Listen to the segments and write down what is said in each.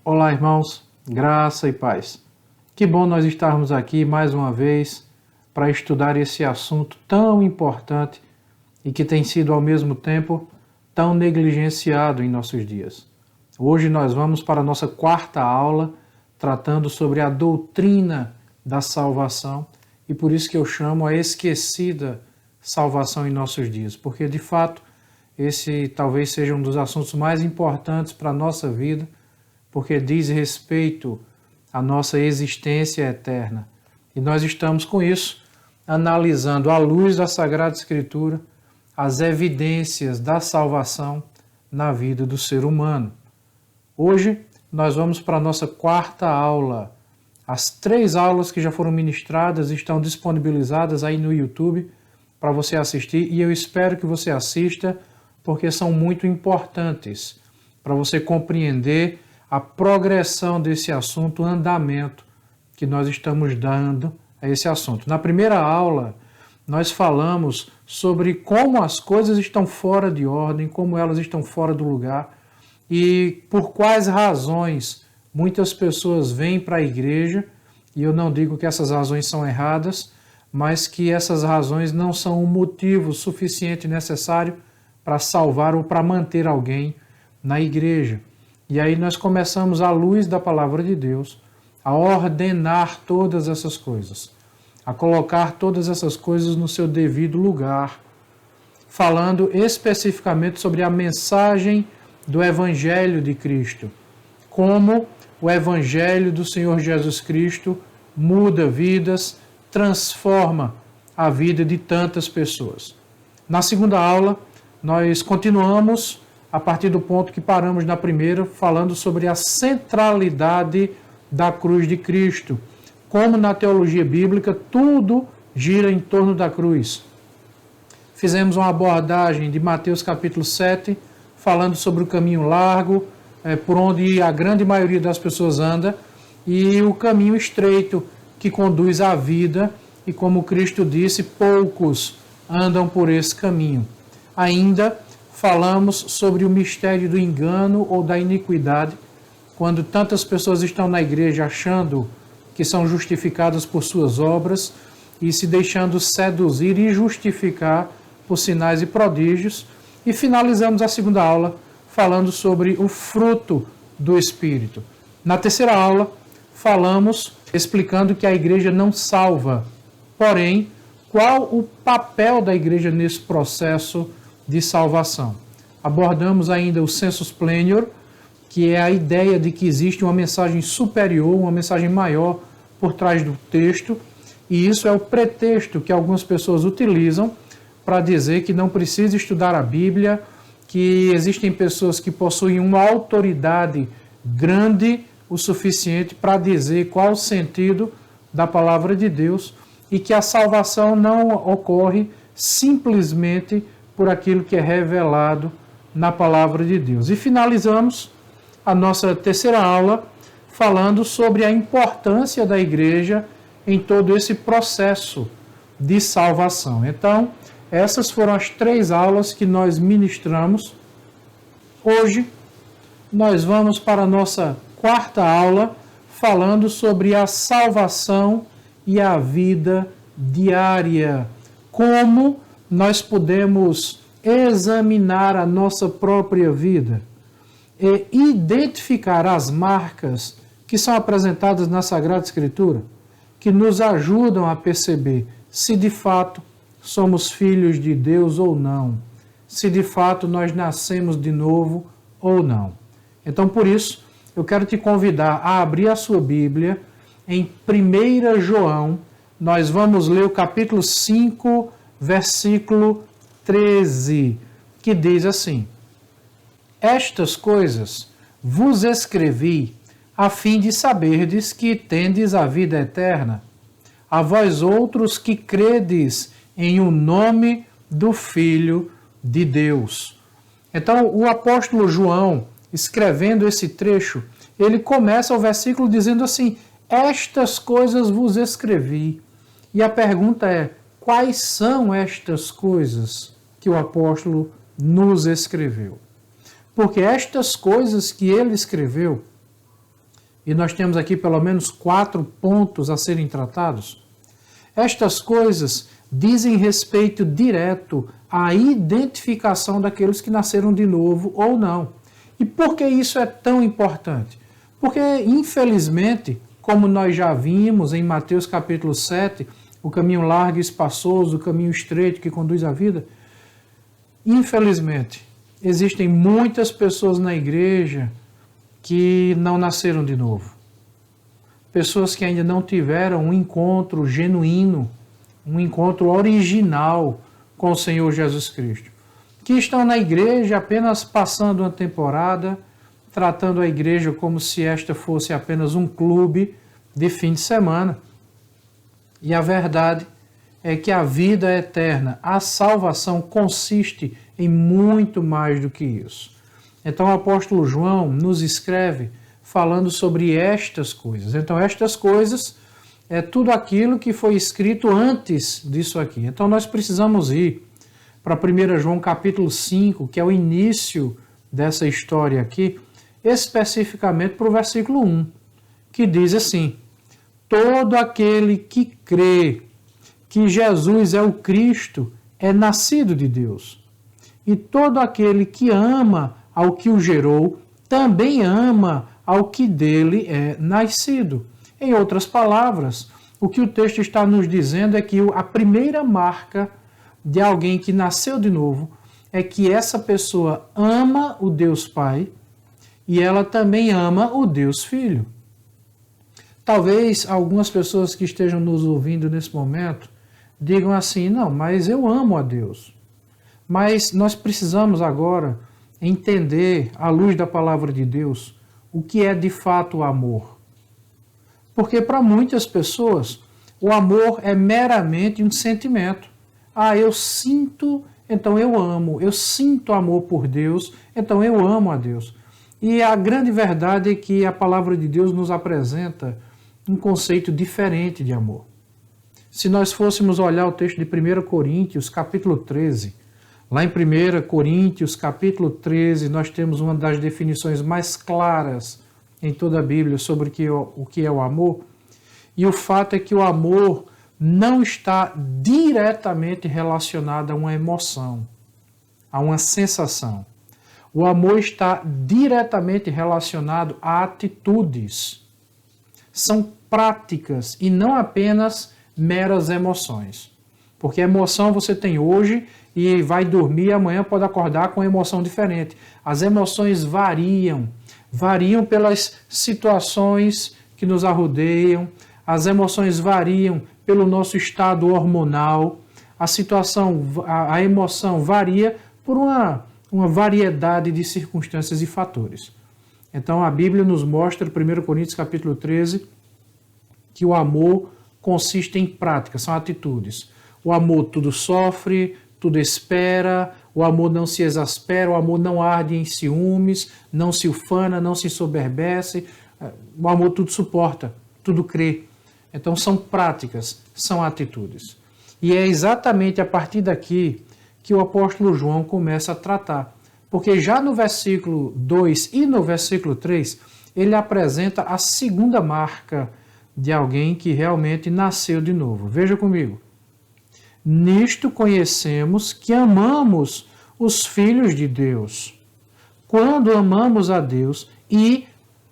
Olá, irmãos, graça e paz. Que bom nós estarmos aqui mais uma vez para estudar esse assunto tão importante e que tem sido ao mesmo tempo tão negligenciado em nossos dias. Hoje nós vamos para a nossa quarta aula tratando sobre a doutrina da salvação e por isso que eu chamo a esquecida salvação em nossos dias, porque de fato esse talvez seja um dos assuntos mais importantes para a nossa vida, porque diz respeito à nossa existência eterna. E nós estamos com isso analisando à luz da Sagrada Escritura as evidências da salvação na vida do ser humano. Hoje nós vamos para a nossa quarta aula. As 3 aulas que já foram ministradas estão disponibilizadas aí no YouTube para você assistir e eu espero que você assista porque são muito importantes para você compreender a progressão desse assunto, o andamento que nós estamos dando a esse assunto. Na primeira aula, nós falamos sobre como as coisas estão fora de ordem, como elas estão fora do lugar e por quais razões muitas pessoas vêm para a igreja, e eu não digo que essas razões são erradas, mas que essas razões não são um motivo suficiente necessário para salvar ou para manter alguém na igreja. E aí nós começamos, à luz da palavra de Deus, a ordenar todas essas coisas, a colocar todas essas coisas no seu devido lugar, falando especificamente sobre a mensagem do Evangelho de Cristo, como o Evangelho do Senhor Jesus Cristo muda vidas, transforma a vida de tantas pessoas. Na segunda aula, nós continuamos a partir do ponto que paramos na primeira, falando sobre a centralidade da cruz de Cristo. Como na teologia bíblica, tudo gira em torno da cruz. Fizemos uma abordagem de Mateus capítulo 7, falando sobre o caminho largo, por onde a grande maioria das pessoas anda, e o caminho estreito que conduz à vida, e como Cristo disse, poucos andam por esse caminho. Ainda falamos sobre o mistério do engano ou da iniquidade, quando tantas pessoas estão na igreja achando que são justificadas por suas obras e se deixando seduzir e justificar por sinais e prodígios. E finalizamos a segunda aula falando sobre o fruto do Espírito. Na terceira aula, falamos explicando que a igreja não salva, porém, qual o papel da igreja nesse processo de salvação. Abordamos ainda o sensus plenior, que é a ideia de que existe uma mensagem superior, uma mensagem maior por trás do texto, e isso é o pretexto que algumas pessoas utilizam para dizer que não precisa estudar a Bíblia, que existem pessoas que possuem uma autoridade grande o suficiente para dizer qual o sentido da palavra de Deus e que a salvação não ocorre simplesmente por aquilo que é revelado na palavra de Deus. E finalizamos a nossa terceira aula falando sobre a importância da igreja em todo esse processo de salvação. Então, essas foram as 3 aulas que nós ministramos. Hoje, nós vamos para a nossa quarta aula falando sobre a salvação e a vida diária. Como nós podemos examinar a nossa própria vida e identificar as marcas que são apresentadas na Sagrada Escritura, que nos ajudam a perceber se de fato somos filhos de Deus ou não, se de fato nós nascemos de novo ou não. Então, por isso, eu quero te convidar a abrir a sua Bíblia em 1 João. Nós vamos ler o capítulo 5, versículo 13, que diz assim: Estas coisas vos escrevi a fim de saberdes que tendes a vida eterna, a vós outros que credes em o nome do Filho de Deus. Então, o apóstolo João, escrevendo esse trecho, ele começa o versículo dizendo assim: Estas coisas vos escrevi. E a pergunta é: quais são estas coisas que o apóstolo nos escreveu? Porque estas coisas que ele escreveu E nós temos aqui pelo menos 4 pontos a serem tratados. Estas coisas dizem respeito direto à identificação daqueles que nasceram de novo ou não. E por que isso é tão importante? Porque, infelizmente, como nós já vimos em Mateus capítulo 7, o caminho largo e espaçoso, o caminho estreito que conduz à vida, infelizmente, existem muitas pessoas na igreja que não nasceram de novo. Pessoas que ainda não tiveram um encontro genuíno, um encontro original com o Senhor Jesus Cristo. Que estão na igreja apenas passando uma temporada, tratando a igreja como se esta fosse apenas um clube de fim de semana. E a verdade é que a vida eterna, a salvação consiste em muito mais do que isso. Então o apóstolo João nos escreve falando sobre estas coisas. Então estas coisas é tudo aquilo que foi escrito antes disso aqui. Então nós precisamos ir para 1 João capítulo 5, que é o início dessa história aqui, especificamente para o versículo 1, que diz assim: todo aquele que crê que Jesus é o Cristo é nascido de Deus. E todo aquele que ama ao que o gerou, também ama ao que dele é nascido. Em outras palavras, o que o texto está nos dizendo é que a primeira marca de alguém que nasceu de novo é que essa pessoa ama o Deus Pai e ela também ama o Deus Filho. Talvez algumas pessoas que estejam nos ouvindo nesse momento digam assim: não, mas eu amo a Deus. Mas nós precisamos agora entender, à luz da palavra de Deus, o que é de fato o amor. Porque para muitas pessoas, o amor é meramente um sentimento. Ah, eu sinto, então eu amo. Eu sinto amor por Deus, então eu amo a Deus. E a grande verdade é que a palavra de Deus nos apresenta um conceito diferente de amor. Se nós fôssemos olhar o texto de 1 Coríntios, capítulo 13, lá em 1 Coríntios, capítulo 13, nós temos uma das definições mais claras em toda a Bíblia sobre o que é o amor. E o fato é que o amor não está diretamente relacionado a uma emoção, a uma sensação. O amor está diretamente relacionado a atitudes. São práticas e não apenas meras emoções. Porque emoção você tem hoje e vai dormir e amanhã pode acordar com uma emoção diferente. As emoções variam pelas situações que nos arrodeiam, as emoções variam pelo nosso estado hormonal, a emoção varia por uma variedade de circunstâncias e fatores. Então a Bíblia nos mostra, 1 Coríntios capítulo 13, que o amor consiste em práticas, são atitudes. O amor tudo sofre, tudo espera, o amor não se exaspera, o amor não arde em ciúmes, não se ufana, não se ensoberbece, o amor tudo suporta, tudo crê. Então são práticas, são atitudes. E é exatamente a partir daqui que o apóstolo João começa a tratar. Porque já no versículo 2 e no versículo 3, ele apresenta a segunda marca de alguém que realmente nasceu de novo. Veja comigo. Nisto conhecemos que amamos os filhos de Deus, quando amamos a Deus e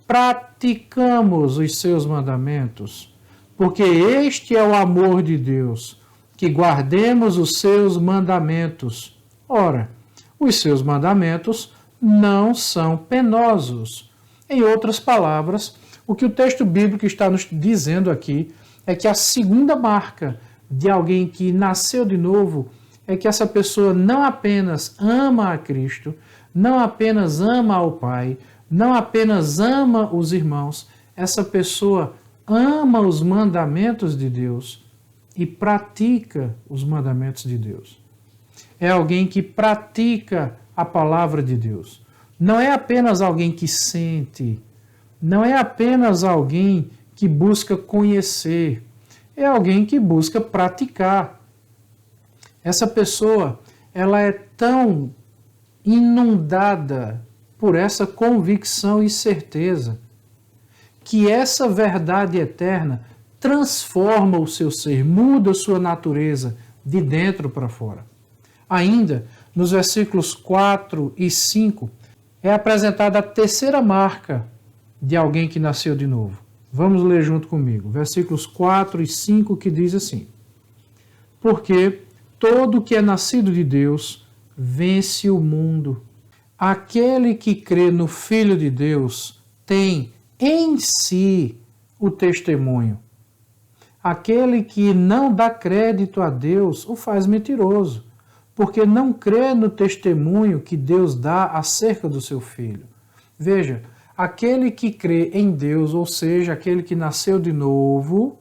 praticamos os seus mandamentos. Porque este é o amor de Deus, que guardemos os seus mandamentos. Ora, os seus mandamentos não são penosos. Em outras palavras, o que o texto bíblico está nos dizendo aqui é que a segunda marca de alguém que nasceu de novo é que essa pessoa não apenas ama a Cristo, não apenas ama ao Pai, não apenas ama os irmãos, essa pessoa ama os mandamentos de Deus e pratica os mandamentos de Deus. É alguém que pratica a palavra de Deus. Não é apenas alguém que sente, não é apenas alguém que busca conhecer, é alguém que busca praticar. Essa pessoa, ela é tão inundada por essa convicção e certeza que essa verdade eterna transforma o seu ser, muda sua natureza de dentro para fora. Ainda, nos versículos 4 e 5, é apresentada a terceira marca de alguém que nasceu de novo. Vamos ler junto comigo. Versículos 4 e 5 que diz assim: porque todo que é nascido de Deus vence o mundo. Aquele que crê no Filho de Deus tem em si o testemunho. Aquele que não dá crédito a Deus o faz mentiroso, porque não crê no testemunho que Deus dá acerca do seu Filho. Veja, aquele que crê em Deus, ou seja, aquele que nasceu de novo,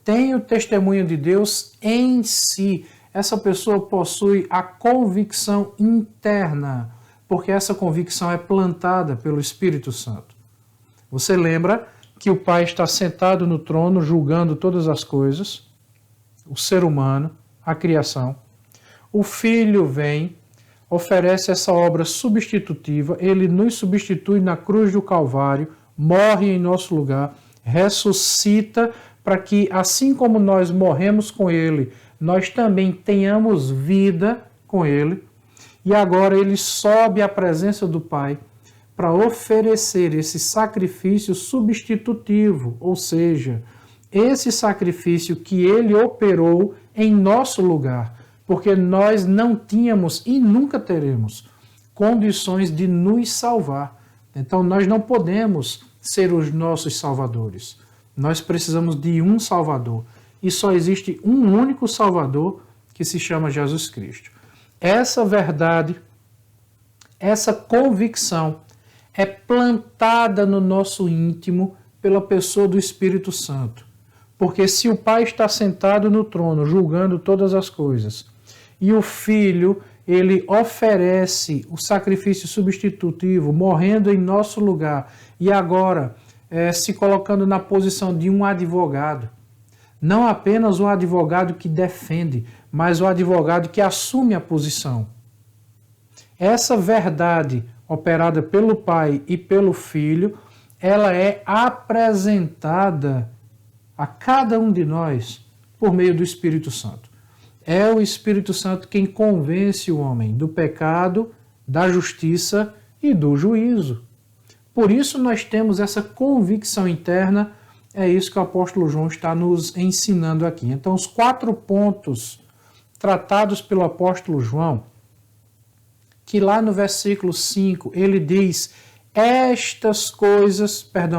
tem o testemunho de Deus em si. Essa pessoa possui a convicção interna, porque essa convicção é plantada pelo Espírito Santo. Você lembra que o Pai está sentado no trono, julgando todas as coisas, o ser humano, a criação. O Filho vem, oferece essa obra substitutiva, ele nos substitui na cruz do Calvário, morre em nosso lugar, ressuscita para que, assim como nós morremos com ele, nós também tenhamos vida com ele. E agora ele sobe à presença do Pai para oferecer esse sacrifício substitutivo, ou seja, esse sacrifício que ele operou em nosso lugar, porque nós não tínhamos e nunca teremos condições de nos salvar. Então nós não podemos ser os nossos salvadores. Nós precisamos de um Salvador. E só existe um único Salvador, que se chama Jesus Cristo. Essa verdade, essa convicção é plantada no nosso íntimo pela pessoa do Espírito Santo. Porque se o Pai está sentado no trono, julgando todas as coisas, e o Filho, ele oferece o sacrifício substitutivo, morrendo em nosso lugar, e agora se colocando na posição de um advogado. Não apenas um advogado que defende, mas o advogado que assume a posição. Essa verdade operada pelo Pai e pelo Filho, ela é apresentada a cada um de nós por meio do Espírito Santo. É o Espírito Santo quem convence o homem do pecado, da justiça e do juízo. Por isso nós temos essa convicção interna, é isso que o apóstolo João está nos ensinando aqui. Então, os 4 pontos tratados pelo apóstolo João, que lá no versículo 5 ele diz,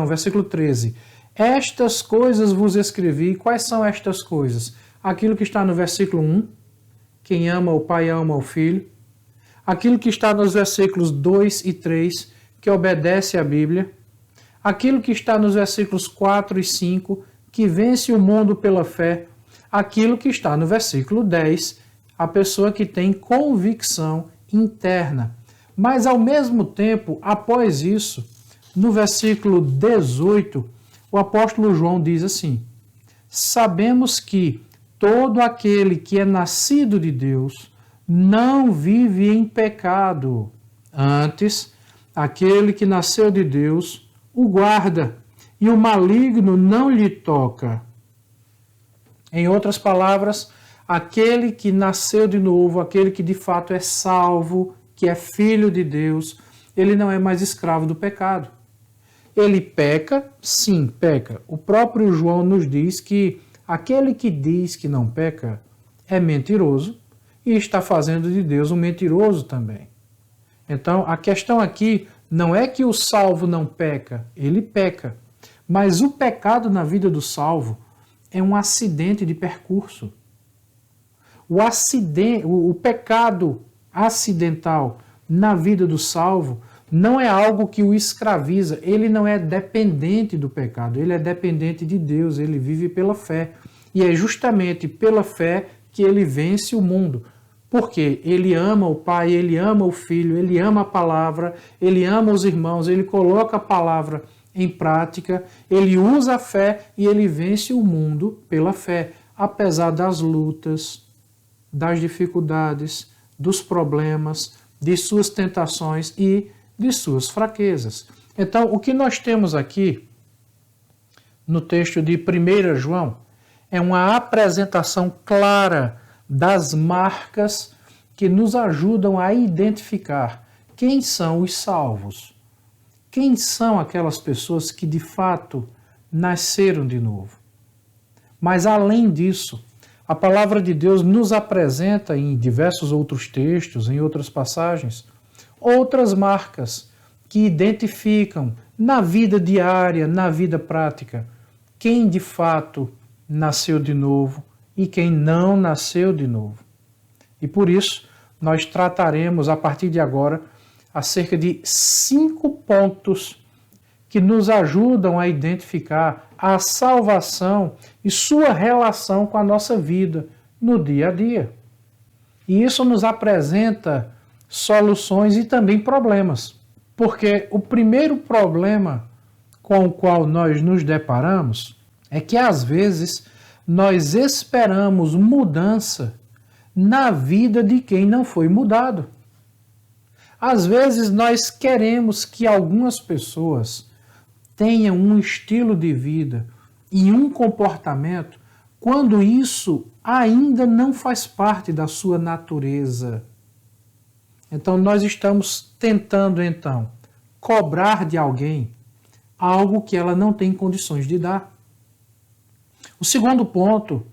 versículo 13, estas coisas vos escrevi. Quais são estas coisas? Aquilo que está no versículo 1, quem ama o Pai ama o Filho. Aquilo que está nos versículos 2 e 3, que obedece à Bíblia. Aquilo que está nos versículos 4 e 5, que vence o mundo pela fé. Aquilo que está no versículo 10, a pessoa que tem convicção interna. Mas, ao mesmo tempo, após isso, no versículo 18, o apóstolo João diz assim, sabemos que todo aquele que é nascido de Deus não vive em pecado. Antes, aquele que nasceu de Deus o guarda, e o maligno não lhe toca. Em outras palavras, aquele que nasceu de novo, aquele que de fato é salvo, que é filho de Deus, ele não é mais escravo do pecado. Ele peca? Sim, peca. O próprio João nos diz que aquele que diz que não peca é mentiroso e está fazendo de Deus um mentiroso também. Então, a questão aqui não é que o salvo não peca, ele peca. Mas o pecado na vida do salvo é um acidente de percurso. O pecado acidental na vida do salvo não é algo que o escraviza. Ele não é dependente do pecado, ele é dependente de Deus, ele vive pela fé. E é justamente pela fé que ele vence o mundo. Porque ele ama o Pai, ele ama o Filho, ele ama a palavra, ele ama os irmãos, ele coloca a palavra em prática, ele usa a fé e ele vence o mundo pela fé, apesar das lutas, das dificuldades, dos problemas, de suas tentações e de suas fraquezas. Então, o que nós temos aqui no texto de 1 João, é uma apresentação clara das marcas que nos ajudam a identificar quem são os salvos, quem são aquelas pessoas que de fato nasceram de novo. Mas além disso, a palavra de Deus nos apresenta em diversos outros textos, em outras passagens, outras marcas que identificam na vida diária, na vida prática, quem de fato nasceu de novo e quem não nasceu de novo. E por isso, nós trataremos a partir de agora acerca de 5 pontos que nos ajudam a identificar a salvação e sua relação com a nossa vida no dia a dia. E isso nos apresenta soluções e também problemas, porque o primeiro problema com o qual nós nos deparamos é que às vezes nós esperamos mudança na vida de quem não foi mudado. Às vezes nós queremos que algumas pessoas tenham um estilo de vida e um comportamento quando isso ainda não faz parte da sua natureza. Então nós estamos tentando cobrar de alguém algo que ela não tem condições de dar. O segundo ponto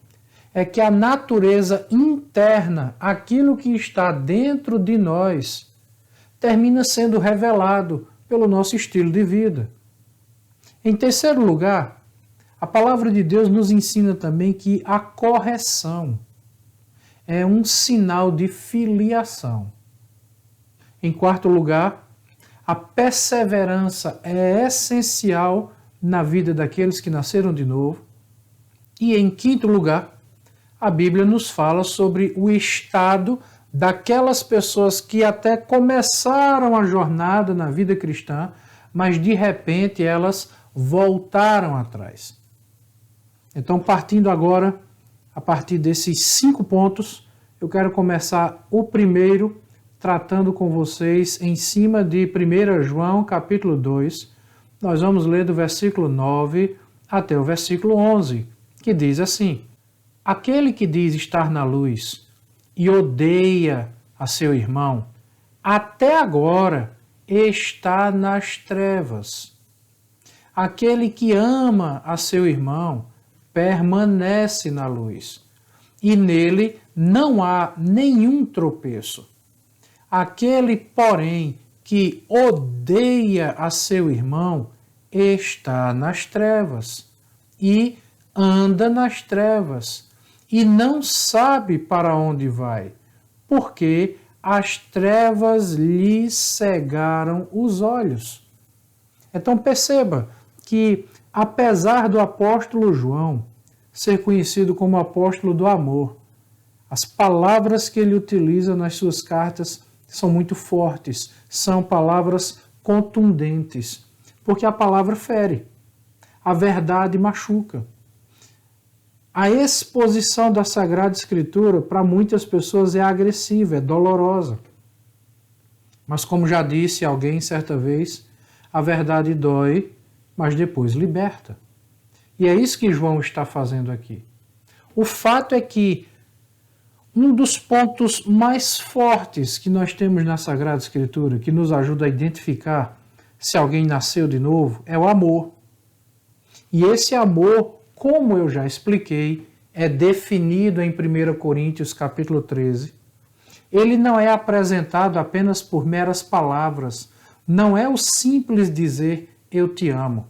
é que a natureza interna, aquilo que está dentro de nós, termina sendo revelado pelo nosso estilo de vida. Em terceiro lugar, a palavra de Deus nos ensina também que a correção é um sinal de filiação. Em quarto lugar, a perseverança é essencial na vida daqueles que nasceram de novo. E em quinto lugar, a Bíblia nos fala sobre o estado daquelas pessoas que até começaram a jornada na vida cristã, mas de repente elas voltaram atrás. Então, partindo agora, a partir desses 5 pontos, eu quero começar o primeiro, tratando com vocês em cima de 1 João, capítulo 2. Nós vamos ler do versículo 9 até o versículo 11, que diz assim: aquele que diz estar na luz e odeia a seu irmão, até agora está nas trevas. Aquele que ama a seu irmão permanece na luz, e nele não há nenhum tropeço. Aquele, porém, que odeia a seu irmão está nas trevas, e anda nas trevas, e não sabe para onde vai, porque as trevas lhe cegaram os olhos. Então perceba que, apesar do apóstolo João ser conhecido como apóstolo do amor, as palavras que ele utiliza nas suas cartas são muito fortes, são palavras contundentes, porque a palavra fere, a verdade machuca. A exposição da Sagrada Escritura para muitas pessoas é agressiva, é dolorosa. Mas como já disse alguém certa vez, a verdade dói, mas depois liberta. E é isso que João está fazendo aqui. O fato é que um dos pontos mais fortes que nós temos na Sagrada Escritura, que nos ajuda a identificar se alguém nasceu de novo, é o amor. E esse amor, como eu já expliquei, é definido em 1 Coríntios capítulo 13. Ele não é apresentado apenas por meras palavras, não é o simples dizer eu te amo,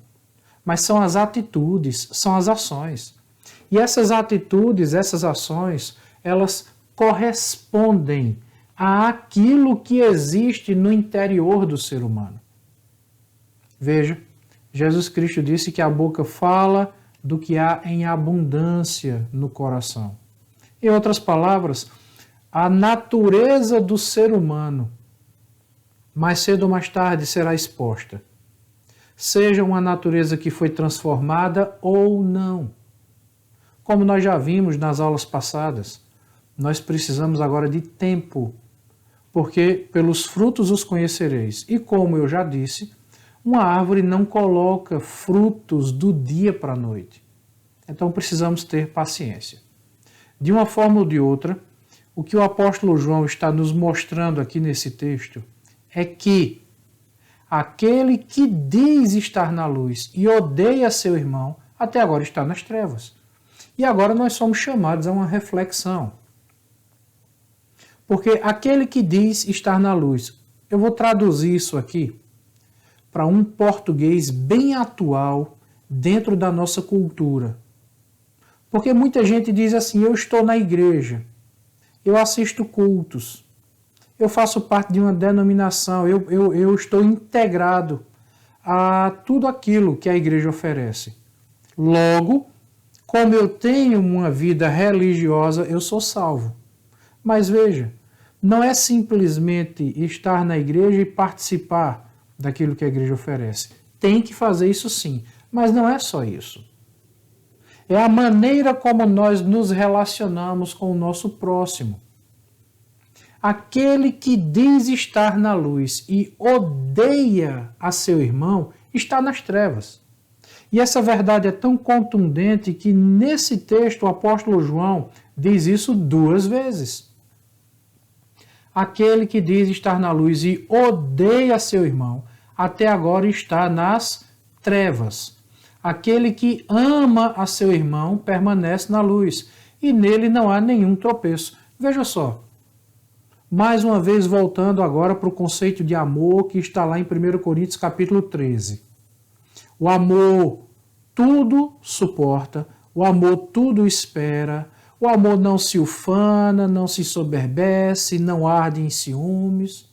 mas são as atitudes, são as ações. E essas atitudes, essas ações, elas correspondem àquilo que existe no interior do ser humano. Veja, Jesus Cristo disse que a boca fala do que há em abundância no coração. Em outras palavras, a natureza do ser humano, mais cedo ou mais tarde, será exposta. Seja uma natureza que foi transformada ou não. Como nós já vimos nas aulas passadas, nós precisamos agora de tempo, porque pelos frutos os conhecereis. E como eu já disse, Uma árvore não coloca frutos do dia para a noite. Então precisamos ter paciência. De uma forma ou de outra, o que o apóstolo João está nos mostrando aqui nesse texto é que aquele que diz estar na luz e odeia seu irmão, até agora está nas trevas. E agora nós somos chamados a uma reflexão. Porque aquele que diz estar na luz, eu vou traduzir isso aqui para um português bem atual dentro da nossa cultura. Porque muita gente diz assim, eu estou na igreja, eu assisto cultos, eu faço parte de uma denominação, eu estou integrado a tudo aquilo que a igreja oferece. Logo, como eu tenho uma vida religiosa, eu sou salvo. Mas veja, não é simplesmente estar na igreja e participar daquilo que a igreja oferece. Tem que fazer isso sim, mas não é só isso. É a maneira como nós nos relacionamos com o nosso próximo. Aquele que diz estar na luz e odeia a seu irmão está nas trevas. E essa verdade é tão contundente que nesse texto o apóstolo João diz isso 2 vezes. Aquele que diz estar na luz e odeia seu irmão, até agora está nas trevas. Aquele que ama a seu irmão permanece na luz, e nele não há nenhum tropeço. Veja só, mais uma vez voltando agora para o conceito de amor que está lá em 1 Coríntios capítulo 13. O amor tudo suporta, o amor tudo espera, o amor não se ufana, não se soberbece, não arde em ciúmes.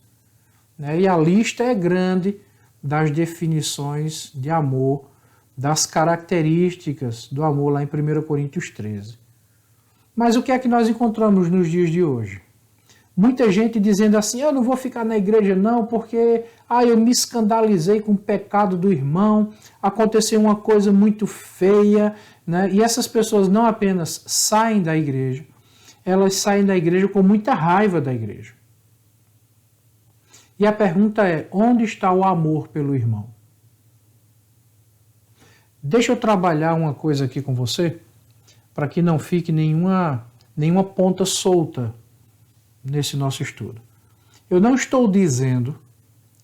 E a lista é grande das definições de amor, das características do amor lá em 1 Coríntios 13. Mas o que é que nós encontramos nos dias de hoje? Muita gente dizendo assim, eu não vou ficar na igreja não, porque eu me escandalizei com o pecado do irmão, aconteceu uma coisa muito feia, né? E essas pessoas não apenas saem da igreja, elas saem da igreja com muita raiva da igreja. E a pergunta é, onde está o amor pelo irmão? Deixa eu trabalhar uma coisa aqui com você, para que não fique nenhuma ponta solta nesse nosso estudo. Eu não estou dizendo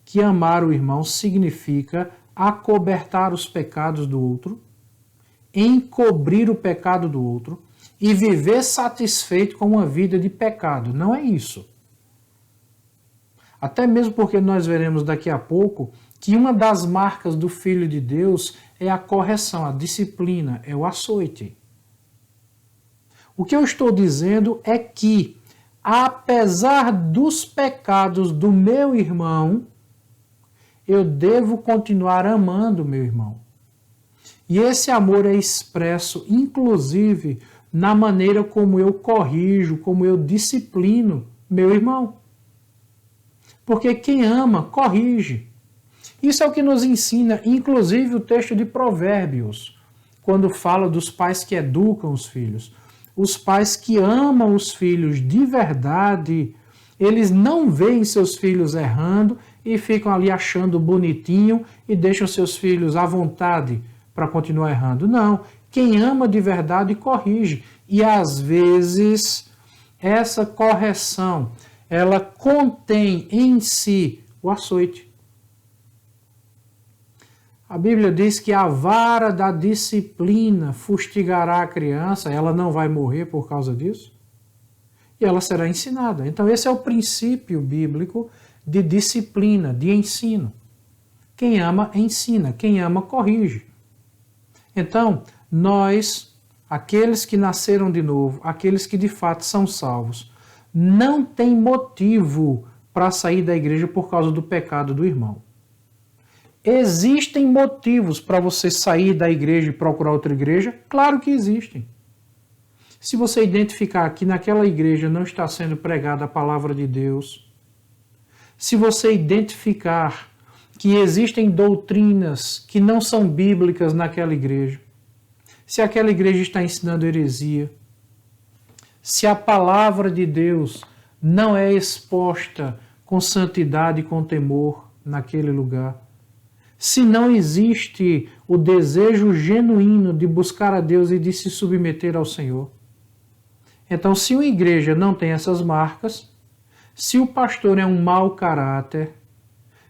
que amar o irmão significa acobertar os pecados do outro, encobrir o pecado do outro e viver satisfeito com uma vida de pecado. Não é isso. Até mesmo porque nós veremos daqui a pouco que uma das marcas do Filho de Deus é a correção, a disciplina, é o açoite. O que eu estou dizendo é que, apesar dos pecados do meu irmão, eu devo continuar amando o meu irmão. E esse amor é expresso, inclusive, na maneira como eu corrijo, como eu disciplino meu irmão. Porque quem ama, corrige. Isso é o que nos ensina, inclusive, o texto de Provérbios, quando fala dos pais que educam os filhos. Os pais que amam os filhos de verdade, eles não veem seus filhos errando e ficam ali achando bonitinho e deixam seus filhos à vontade para continuar errando. Não, quem ama de verdade corrige. E às vezes essa correção, ela contém em si o açoite. A Bíblia diz que a vara da disciplina fustigará a criança, ela não vai morrer por causa disso, e ela será ensinada. Então esse é o princípio bíblico de disciplina, de ensino. Quem ama, ensina. Quem ama, corrige. Então, nós, aqueles que nasceram de novo, aqueles que de fato são salvos, não tem motivo para sair da igreja por causa do pecado do irmão. Existem motivos para você sair da igreja e procurar outra igreja? Claro que existem. Se você identificar que naquela igreja não está sendo pregada a palavra de Deus, se você identificar que existem doutrinas que não são bíblicas naquela igreja, se aquela igreja está ensinando heresia, se a palavra de Deus não é exposta com santidade e com temor naquele lugar, se não existe o desejo genuíno de buscar a Deus e de se submeter ao Senhor. Então, se uma igreja não tem essas marcas, se o pastor é um mau caráter,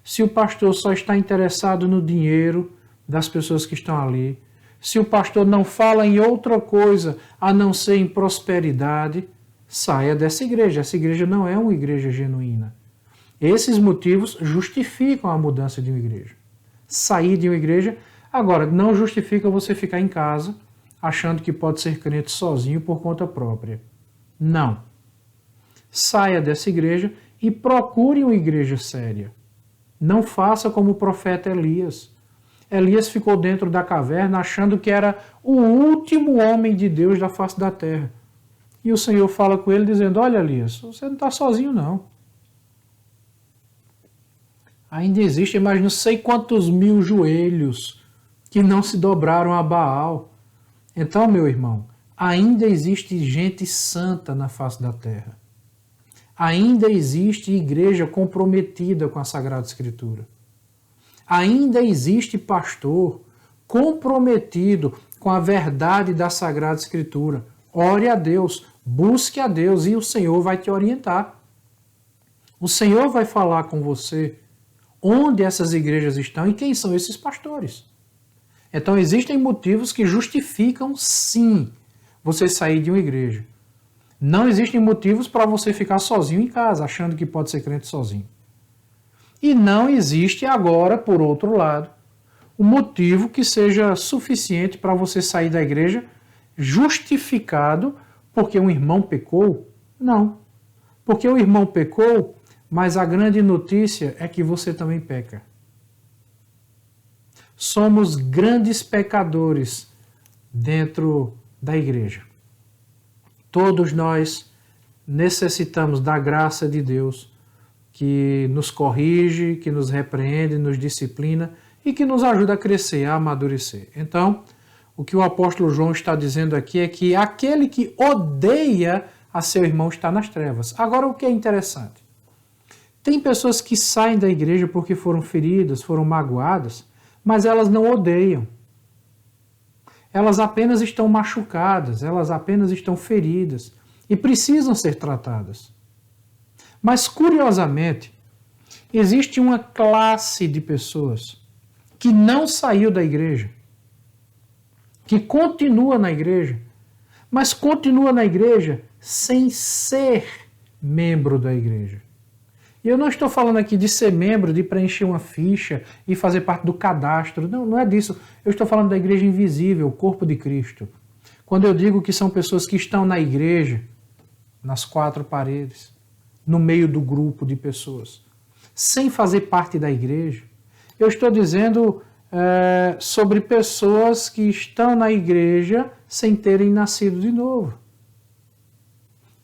se o pastor só está interessado no dinheiro das pessoas que estão ali, se o pastor não fala em outra coisa a não ser em prosperidade, saia dessa igreja. Essa igreja não é uma igreja genuína. Esses motivos justificam a mudança de uma igreja. Sair de uma igreja, agora, não justifica você ficar em casa achando que pode ser crente sozinho por conta própria. Não. Saia dessa igreja e procure uma igreja séria. Não faça como o profeta Elias. Elias ficou dentro da caverna achando que era o último homem de Deus da face da terra. E o Senhor fala com ele dizendo, olha Elias, você não está sozinho não. Ainda existem mais não sei quantos mil joelhos que não se dobraram a Baal. Então, meu irmão, ainda existe gente santa na face da terra. Ainda existe igreja comprometida com a Sagrada Escritura. Ainda existe pastor comprometido com a verdade da Sagrada Escritura. Ore a Deus, busque a Deus e o Senhor vai te orientar. O Senhor vai falar com você onde essas igrejas estão e quem são esses pastores. Então existem motivos que justificam, sim, você sair de uma igreja. Não existem motivos para você ficar sozinho em casa, achando que pode ser crente sozinho. E não existe agora, por outro lado, um motivo que seja suficiente para você sair da igreja justificado porque um irmão pecou. Não. Porque o irmão pecou, mas a grande notícia é que você também peca. Somos grandes pecadores dentro da igreja. Todos nós necessitamos da graça de Deus, que nos corrige, que nos repreende, nos disciplina e que nos ajuda a crescer, a amadurecer. Então, o que o apóstolo João está dizendo aqui é que aquele que odeia a seu irmão está nas trevas. Agora, o que é interessante? Tem pessoas que saem da igreja porque foram feridas, foram magoadas, mas elas não odeiam. Elas apenas estão machucadas, elas apenas estão feridas e precisam ser tratadas. Mas, curiosamente, existe uma classe de pessoas que não saiu da igreja, que continua na igreja, mas continua na igreja sem ser membro da igreja. E eu não estou falando aqui de ser membro, de preencher uma ficha e fazer parte do cadastro. Não, não é disso. Eu estou falando da igreja invisível, o corpo de Cristo. Quando eu digo que são pessoas que estão na igreja, nas quatro paredes, no meio do grupo de pessoas, sem fazer parte da igreja, eu estou dizendo sobre pessoas que estão na igreja sem terem nascido de novo.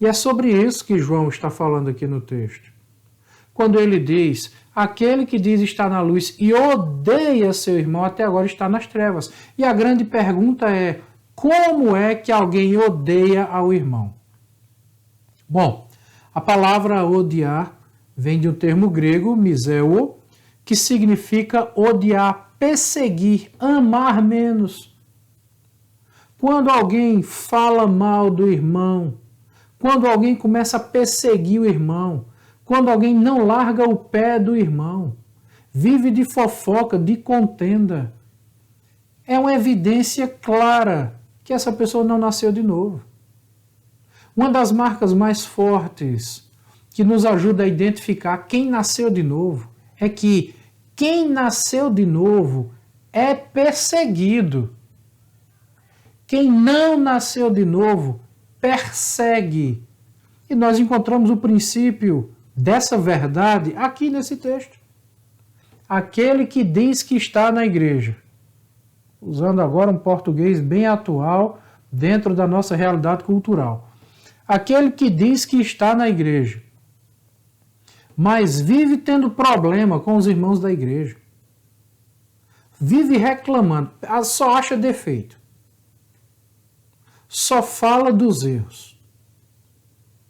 E é sobre isso que João está falando aqui no texto. Quando ele diz, aquele que diz estar na luz e odeia seu irmão, até agora está nas trevas. E a grande pergunta é, como é que alguém odeia ao irmão? Bom, a palavra odiar vem de um termo grego, miseo, que significa odiar, perseguir, amar menos. Quando alguém fala mal do irmão, quando alguém começa a perseguir o irmão, quando alguém não larga o pé do irmão, vive de fofoca, de contenda, é uma evidência clara que essa pessoa não nasceu de novo. Uma das marcas mais fortes que nos ajuda a identificar quem nasceu de novo é que quem nasceu de novo é perseguido. Quem não nasceu de novo persegue. E nós encontramos o princípio dessa verdade aqui nesse texto. Aquele que diz que está na igreja, usando agora um português bem atual dentro da nossa realidade cultural. Aquele que diz que está na igreja, mas vive tendo problema com os irmãos da igreja. Vive reclamando, só acha defeito. Só fala dos erros.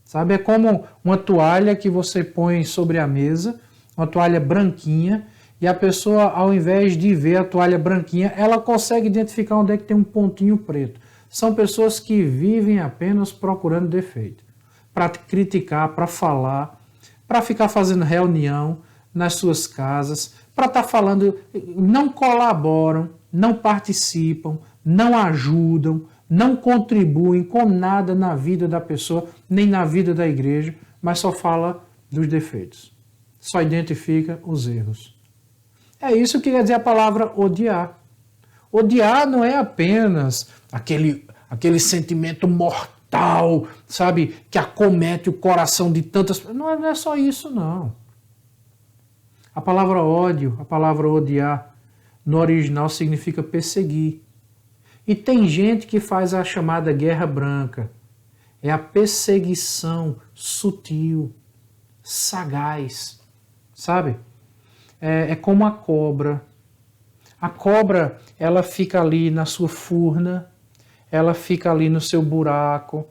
Sabe, é como uma toalha que você põe sobre a mesa, uma toalha branquinha, E a pessoa, ao invés de ver a toalha branquinha, ela consegue identificar onde é que tem um pontinho preto. São pessoas que vivem apenas procurando defeito, para criticar, para falar, para ficar fazendo reunião nas suas casas, para estar falando, não colaboram, não participam, não ajudam, não contribuem com nada na vida da pessoa, nem na vida da igreja, mas só fala dos defeitos. Só identifica os erros. É isso que quer dizer a palavra odiar. Odiar não é apenas aquele sentimento mortal, sabe, que acomete o coração de tantas pessoas. Não é só isso, não. A palavra ódio, a palavra odiar, no original significa perseguir. E tem gente que faz a chamada guerra branca. É a perseguição sutil, sagaz, sabe? É como a cobra. A cobra, ela fica ali na sua furna, ela fica ali no seu buraco,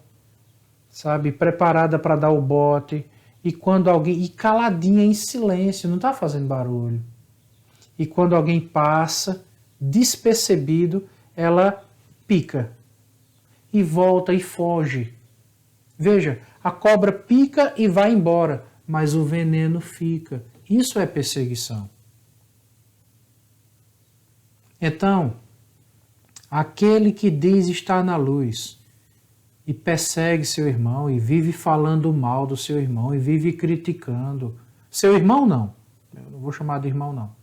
sabe? Preparada para dar o bote. E quando alguém... E caladinha, em silêncio, não está fazendo barulho. E quando alguém passa, despercebido, ela pica. E volta e foge. Veja, a cobra pica e vai embora, mas o veneno fica. Isso é perseguição. Então, aquele que diz estar na luz e persegue seu irmão e vive falando mal do seu irmão e vive criticando. Seu irmão não, eu não vou chamar de irmão não.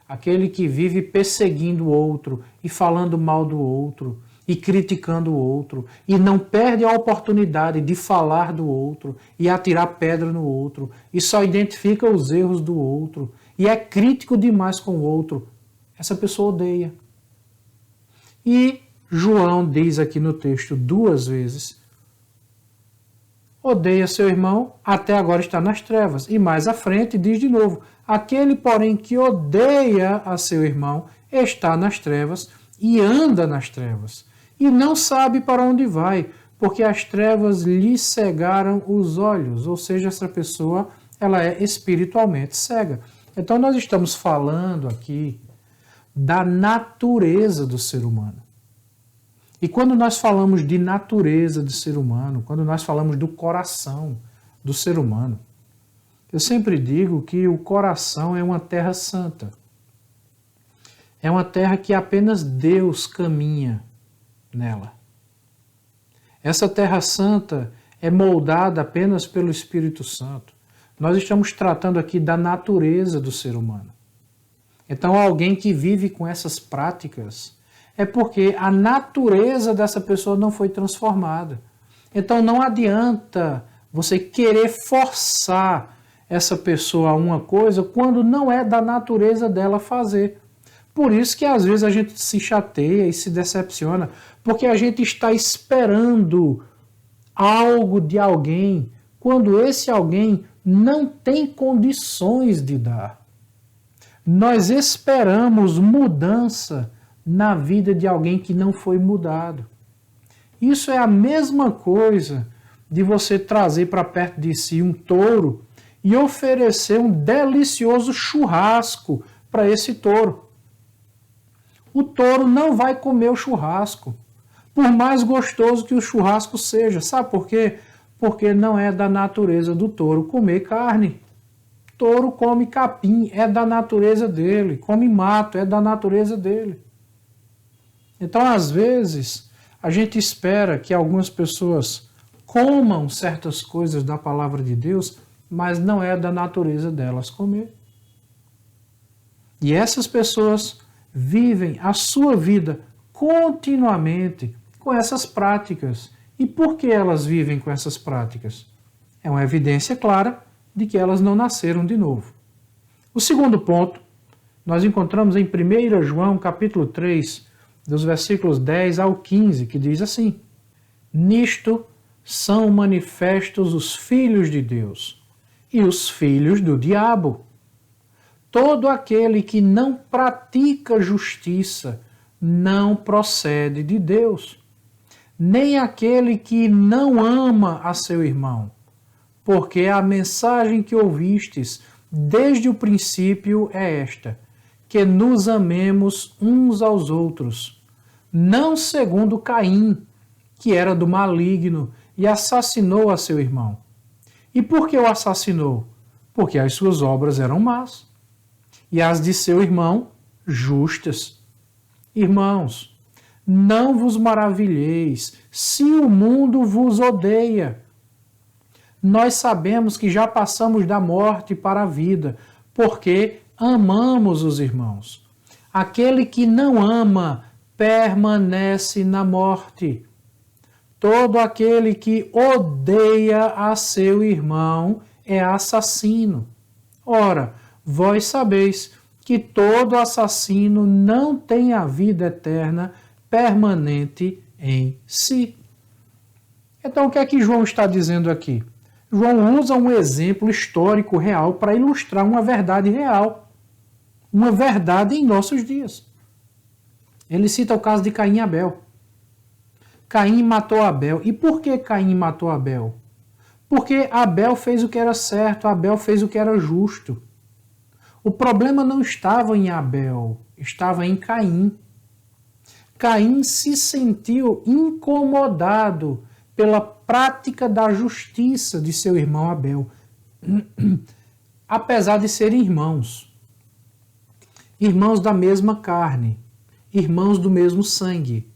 Aquele que vive perseguindo o outro e falando mal do outro e criticando o outro e não perde a oportunidade de falar do outro e atirar pedra no outro e só identifica os erros do outro e é crítico demais com o outro, essa pessoa odeia. E João diz aqui no texto 2 vezes, odeia seu irmão, até agora está nas trevas. E mais à frente diz de novo, aquele porém que odeia a seu irmão está nas trevas e anda nas trevas. E não sabe para onde vai, porque as trevas lhe cegaram os olhos. Ou seja, essa pessoa ela é espiritualmente cega. Então nós estamos falando aqui da natureza do ser humano. E quando nós falamos de natureza do ser humano, quando nós falamos do coração do ser humano, eu sempre digo que o coração é uma terra santa. É uma terra que apenas Deus caminha nela. Essa terra santa é moldada apenas pelo Espírito Santo. Nós estamos tratando aqui da natureza do ser humano. Então, alguém que vive com essas práticas é porque a natureza dessa pessoa não foi transformada. Então, não adianta você querer forçar essa pessoa a uma coisa quando não é da natureza dela fazer. Por isso que às vezes a gente se chateia e se decepciona, porque a gente está esperando algo de alguém quando esse alguém não tem condições de dar. Nós esperamos mudança na vida de alguém que não foi mudado. Isso é a mesma coisa de você trazer para perto de si um touro e oferecer um delicioso churrasco para esse touro. O touro não vai comer o churrasco, por mais gostoso que o churrasco seja. Sabe por quê? Porque não é da natureza do touro comer carne. Touro come capim, é da natureza dele. Come mato, é da natureza dele. Então, às vezes, a gente espera que algumas pessoas comam certas coisas da palavra de Deus, mas não é da natureza delas comer. E essas pessoas vivem a sua vida continuamente com essas práticas. E por que elas vivem com essas práticas? É uma evidência clara de que elas não nasceram de novo. O segundo ponto, nós encontramos em 1 João capítulo 3, dos versículos 10 ao 15, que diz assim: nisto são manifestos os filhos de Deus e os filhos do diabo. Todo aquele que não pratica justiça não procede de Deus, nem aquele que não ama a seu irmão, porque a mensagem que ouvistes desde o princípio é esta: que nos amemos uns aos outros, não segundo Caim, que era do maligno e assassinou a seu irmão. E por que o assassinou? Porque as suas obras eram más e as de seu irmão justas. Irmãos, não vos maravilheis se o mundo vos odeia. Nós sabemos que já passamos da morte para a vida, porque amamos os irmãos. Aquele que não ama permanece na morte. Todo aquele que odeia a seu irmão é assassino. Ora, vós sabeis que todo assassino não tem a vida eterna permanente em si. Então, o que é que João está dizendo aqui? João usa um exemplo histórico real para ilustrar uma verdade real, uma verdade em nossos dias. Ele cita o caso de Caim e Abel. Caim matou Abel. E por que Caim matou Abel? Porque Abel fez o que era certo, Abel fez o que era justo. O problema não estava em Abel, estava em Caim. Caim se sentiu incomodado pela prática da justiça de seu irmão Abel, apesar de serem irmãos. Irmãos da mesma carne, irmãos do mesmo sangue.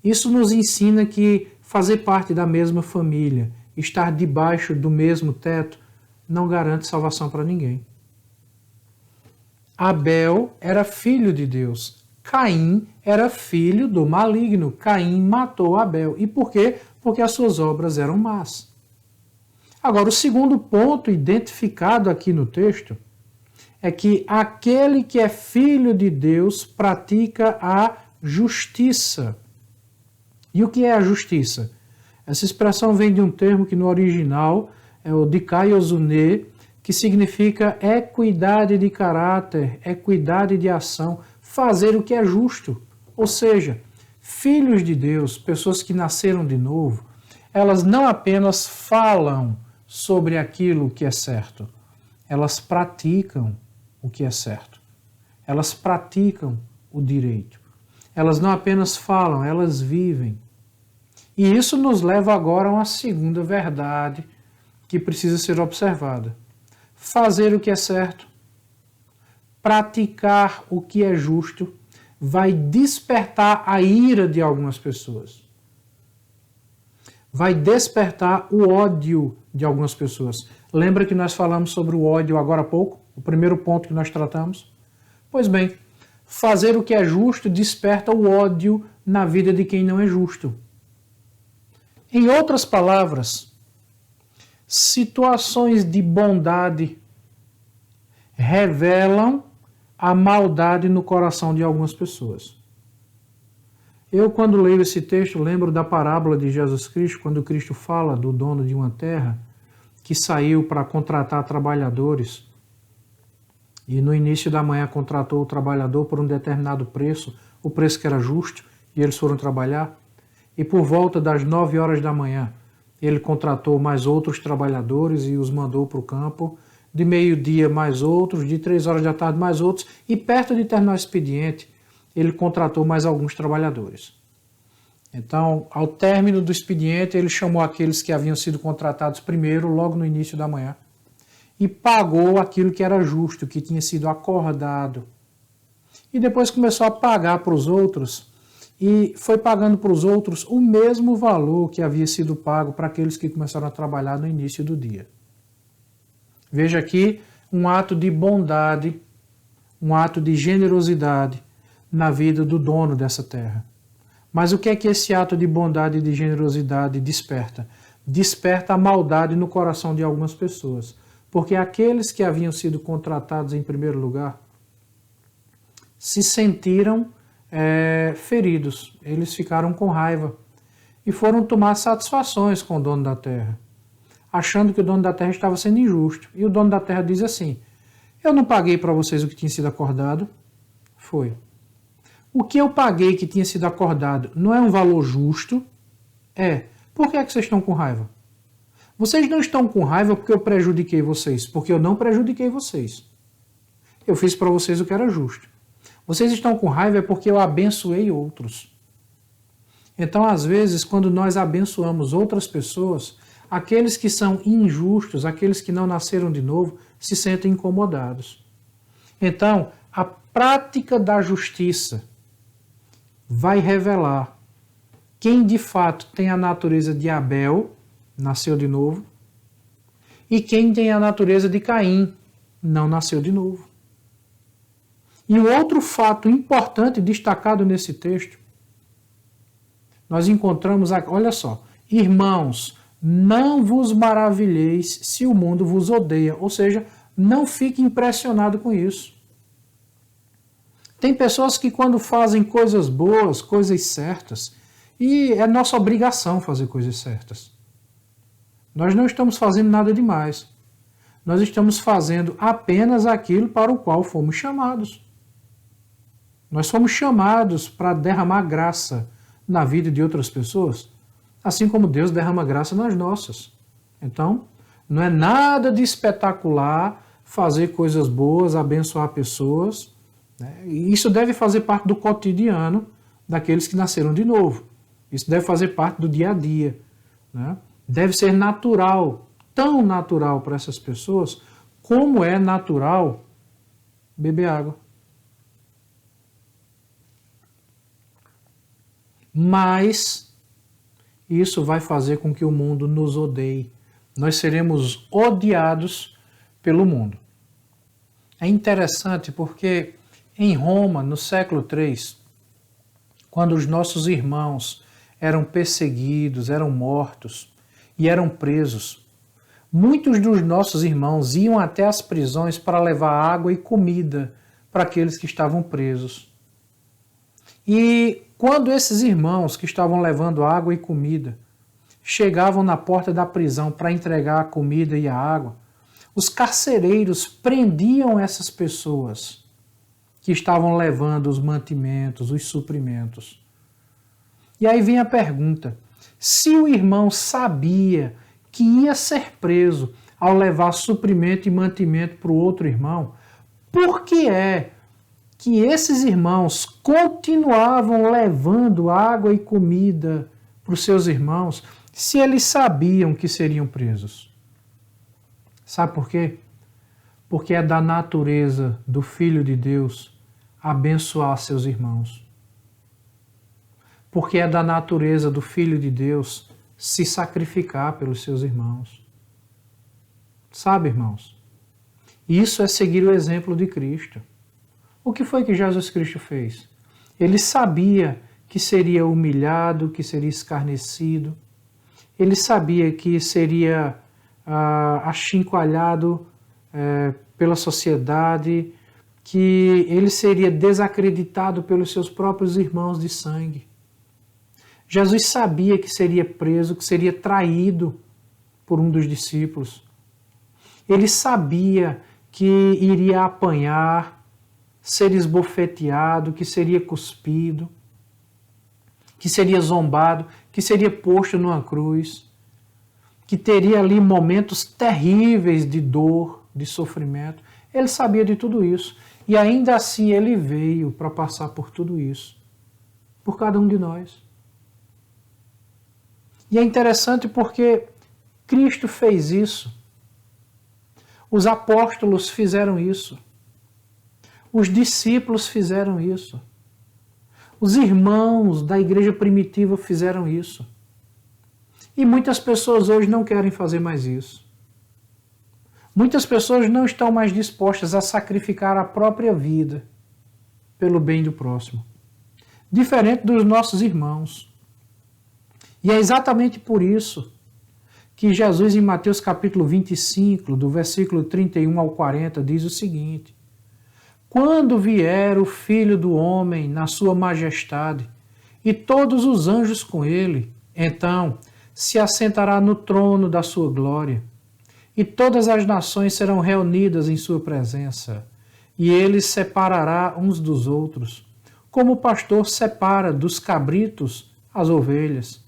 Isso nos ensina que fazer parte da mesma família, estar debaixo do mesmo teto, não garante salvação para ninguém. Abel era filho de Deus. Caim era filho do maligno. Caim matou Abel. E por quê? Porque as suas obras eram más. Agora, o segundo ponto identificado aqui no texto é que aquele que é filho de Deus pratica a justiça. E o que é a justiça? Essa expressão vem de um termo que no original é o dikaiosune, que significa equidade de caráter, equidade de ação, fazer o que é justo. Ou seja, filhos de Deus, pessoas que nasceram de novo, elas não apenas falam sobre aquilo que é certo, elas praticam o que é certo. Elas praticam o direito. Elas não apenas falam, elas vivem. E isso nos leva agora a uma segunda verdade que precisa ser observada. Fazer o que é certo, praticar o que é justo, vai despertar a ira de algumas pessoas. Vai despertar o ódio de algumas pessoas. Lembra que nós falamos sobre o ódio agora há pouco? O primeiro ponto que nós tratamos? Pois bem, fazer o que é justo desperta o ódio na vida de quem não é justo. Em outras palavras, situações de bondade revelam a maldade no coração de algumas pessoas. Eu, quando leio esse texto, lembro da parábola de Jesus Cristo, quando Cristo fala do dono de uma terra que saiu para contratar trabalhadores e no início da manhã contratou o trabalhador por um determinado preço, o preço que era justo, e eles foram trabalhar. E por volta das 9 horas da manhã, ele contratou mais outros trabalhadores e os mandou para o campo. De meio-dia mais outros, de 3 horas da tarde mais outros, e perto de terminar o expediente, ele contratou mais alguns trabalhadores. Então, ao término do expediente, ele chamou aqueles que haviam sido contratados primeiro, logo no início da manhã, e pagou aquilo que era justo, que tinha sido acordado. E depois começou a pagar para os outros, e foi pagando para os outros o mesmo valor que havia sido pago para aqueles que começaram a trabalhar no início do dia. Veja aqui um ato de bondade, um ato de generosidade na vida do dono dessa terra. Mas o que é que esse ato de bondade e de generosidade desperta? Desperta a maldade no coração de algumas pessoas. Porque aqueles que haviam sido contratados em primeiro lugar se sentiram feridos. Eles ficaram com raiva e foram tomar satisfações com o dono da terra, achando que o dono da terra estava sendo injusto. E o dono da terra diz assim: eu não paguei para vocês o que tinha sido acordado? Foi. O que eu paguei que tinha sido acordado não é um valor justo? É. Por que é que vocês estão com raiva? Vocês não estão com raiva porque eu prejudiquei vocês, porque eu não prejudiquei vocês. Eu fiz para vocês o que era justo. Vocês estão com raiva é porque eu abençoei outros. Então, às vezes, quando nós abençoamos outras pessoas, aqueles que são injustos, aqueles que não nasceram de novo, se sentem incomodados. Então, a prática da justiça vai revelar quem de fato tem a natureza de Abel, nasceu de novo, e quem tem a natureza de Caim, não nasceu de novo. E o outro fato importante destacado nesse texto, nós encontramos, olha só, irmãos, não vos maravilheis se o mundo vos odeia, ou seja, não fique impressionado com isso. Tem pessoas que quando fazem coisas boas, coisas certas, e é nossa obrigação fazer coisas certas. Nós não estamos fazendo nada demais. Nós estamos fazendo apenas aquilo para o qual fomos chamados. Nós fomos chamados para derramar graça na vida de outras pessoas, assim como Deus derrama graça nas nossas. Então, não é nada de espetacular fazer coisas boas, abençoar pessoas. E isso deve fazer parte do cotidiano daqueles que nasceram de novo. Isso deve fazer parte do dia a dia. Né? Deve ser natural, tão natural para essas pessoas, como é natural beber água. Mas isso vai fazer com que o mundo nos odeie. Nós seremos odiados pelo mundo. É interessante porque em Roma, no século III, quando os nossos irmãos eram perseguidos, eram mortos e eram presos, muitos dos nossos irmãos iam até as prisões para levar água e comida para aqueles que estavam presos. E quando esses irmãos que estavam levando água e comida chegavam na porta da prisão para entregar a comida e a água, os carcereiros prendiam essas pessoas que estavam levando os mantimentos, os suprimentos. E aí vem a pergunta: se o irmão sabia que ia ser preso ao levar suprimento e mantimento para o outro irmão, por que é que esses irmãos continuavam levando água e comida para os seus irmãos se eles sabiam que seriam presos? Sabe por quê? Porque é da natureza do Filho de Deus abençoar seus irmãos. Porque é da natureza do Filho de Deus se sacrificar pelos seus irmãos. Sabe, irmãos? Isso é seguir o exemplo de Cristo. O que foi que Jesus Cristo fez? Ele sabia que seria humilhado, que seria escarnecido. Ele sabia que seria achincalhado pela sociedade, que ele seria desacreditado pelos seus próprios irmãos de sangue. Jesus sabia que seria preso, que seria traído por um dos discípulos. Ele sabia que iria apanhar, ser esbofeteado, que seria cuspido, que seria zombado, que seria posto numa cruz, que teria ali momentos terríveis de dor, de sofrimento. Ele sabia de tudo isso. E ainda assim ele veio para passar por tudo isso, por cada um de nós. E é interessante porque Cristo fez isso. Os apóstolos fizeram isso. Os discípulos fizeram isso. Os irmãos da igreja primitiva fizeram isso. E muitas pessoas hoje não querem fazer mais isso. Muitas pessoas não estão mais dispostas a sacrificar a própria vida pelo bem do próximo. Diferente dos nossos irmãos. E é exatamente por isso que Jesus, em Mateus capítulo 25, do versículo 31 ao 40, diz o seguinte: quando vier o Filho do Homem na sua majestade, e todos os anjos com ele, então se assentará no trono da sua glória, e todas as nações serão reunidas em sua presença, e ele separará uns dos outros, como o pastor separa dos cabritos as ovelhas,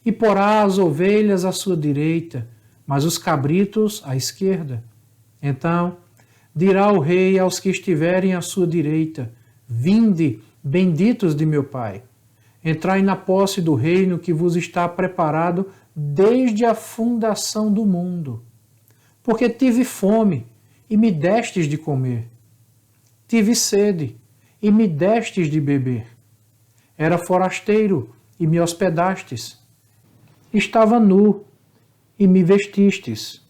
e porá as ovelhas à sua direita, mas os cabritos à esquerda. Então dirá o rei aos que estiverem à sua direita: Vinde, benditos de meu Pai, entrai na posse do reino que vos está preparado desde a fundação do mundo. Porque tive fome, e me destes de comer. Tive sede, e me destes de beber. Era forasteiro, e me hospedastes. Estava nu, e me vestistes.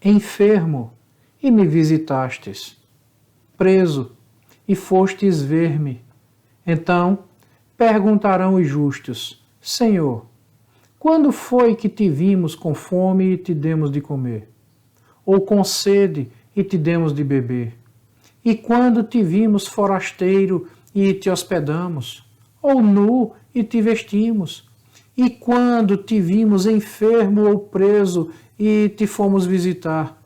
Enfermo, e me visitastes. Preso, e fostes ver-me. Então perguntarão os justos: Senhor, quando foi que te vimos com fome e te demos de comer? Ou com sede e te demos de beber? E quando te vimos forasteiro e te hospedamos? Ou nu e te vestimos? E quando te vimos enfermo ou preso e te fomos visitar?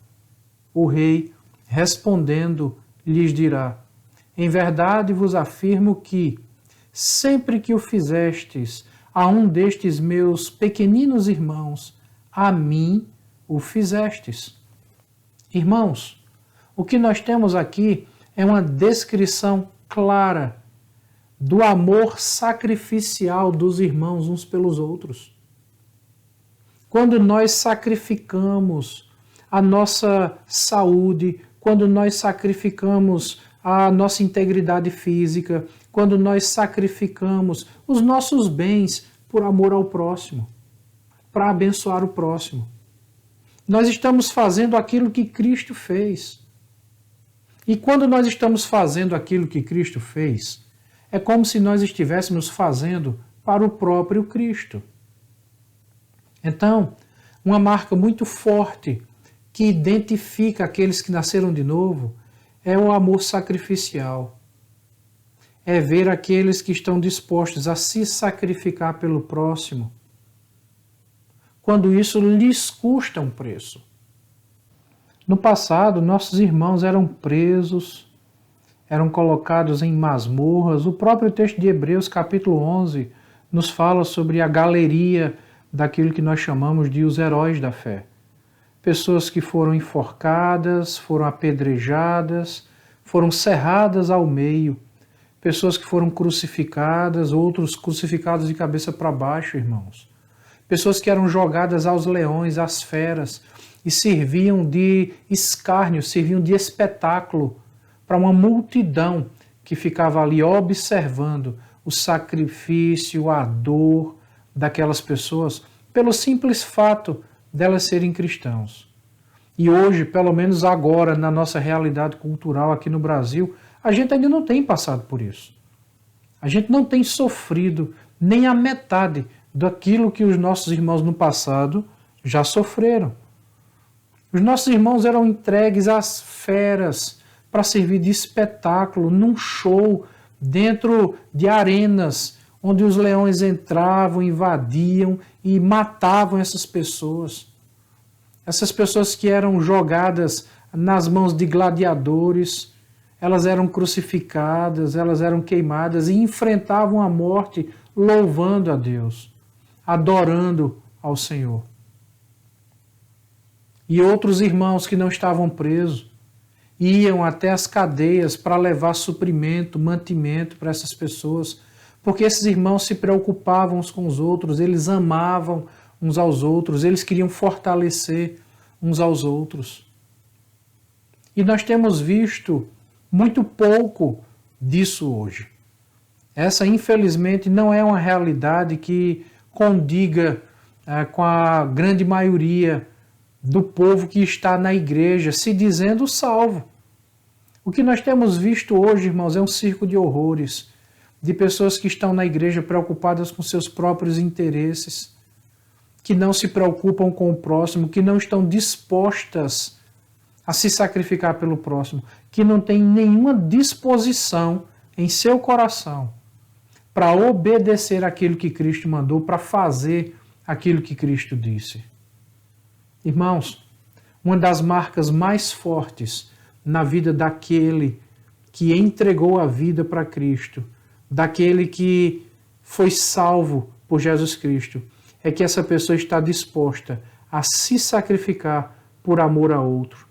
O rei, respondendo, lhes dirá: Em verdade vos afirmo que, sempre que o fizestes a um destes meus pequeninos irmãos, a mim o fizestes. Irmãos, o que nós temos aqui é uma descrição clara do amor sacrificial dos irmãos uns pelos outros. Quando nós sacrificamos a nossa saúde, quando nós sacrificamos a nossa integridade física, quando nós sacrificamos os nossos bens por amor ao próximo, para abençoar o próximo, nós estamos fazendo aquilo que Cristo fez. E quando nós estamos fazendo aquilo que Cristo fez, é como se nós estivéssemos fazendo para o próprio Cristo. Então, uma marca muito forte que identifica aqueles que nasceram de novo é o amor sacrificial. É ver aqueles que estão dispostos a se sacrificar pelo próximo, quando isso lhes custa um preço. No passado, nossos irmãos eram presos, eram colocados em masmorras. O próprio texto de Hebreus, capítulo 11, nos fala sobre a galeria daquilo que nós chamamos de os heróis da fé. Pessoas que foram enforcadas, foram apedrejadas, foram serradas ao meio, pessoas que foram crucificadas, outros crucificados de cabeça para baixo, irmãos. Pessoas que eram jogadas aos leões, às feras, e serviam de escárnio, serviam de espetáculo para uma multidão que ficava ali observando o sacrifício, a dor daquelas pessoas, pelo simples fato delas serem cristãos. E hoje, pelo menos agora, na nossa realidade cultural aqui no Brasil, a gente ainda não tem passado por isso. A gente não tem sofrido nem a metade daquilo que os nossos irmãos no passado já sofreram. Os nossos irmãos eram entregues às feras para servir de espetáculo, num show, dentro de arenas, onde os leões entravam, invadiam e matavam essas pessoas. Essas pessoas que eram jogadas nas mãos de gladiadores, elas eram crucificadas, elas eram queimadas e enfrentavam a morte louvando a Deus, adorando ao Senhor. E outros irmãos que não estavam presos iam até as cadeias para levar suprimento, mantimento para essas pessoas, porque esses irmãos se preocupavam uns com os outros, eles amavam uns aos outros, eles queriam fortalecer uns aos outros. E nós temos visto muito pouco disso hoje. Essa, infelizmente, não é uma realidade que condiga com a grande maioria do povo que está na igreja, se dizendo salvo. O que nós temos visto hoje, irmãos, é um circo de horrores, de pessoas que estão na igreja preocupadas com seus próprios interesses, que não se preocupam com o próximo, que não estão dispostas a se sacrificar pelo próximo, que não têm nenhuma disposição em seu coração para obedecer aquilo que Cristo mandou, para fazer aquilo que Cristo disse. Irmãos, uma das marcas mais fortes na vida daquele que entregou a vida para Cristo, daquele que foi salvo por Jesus Cristo, é que essa pessoa está disposta a se sacrificar por amor a outro.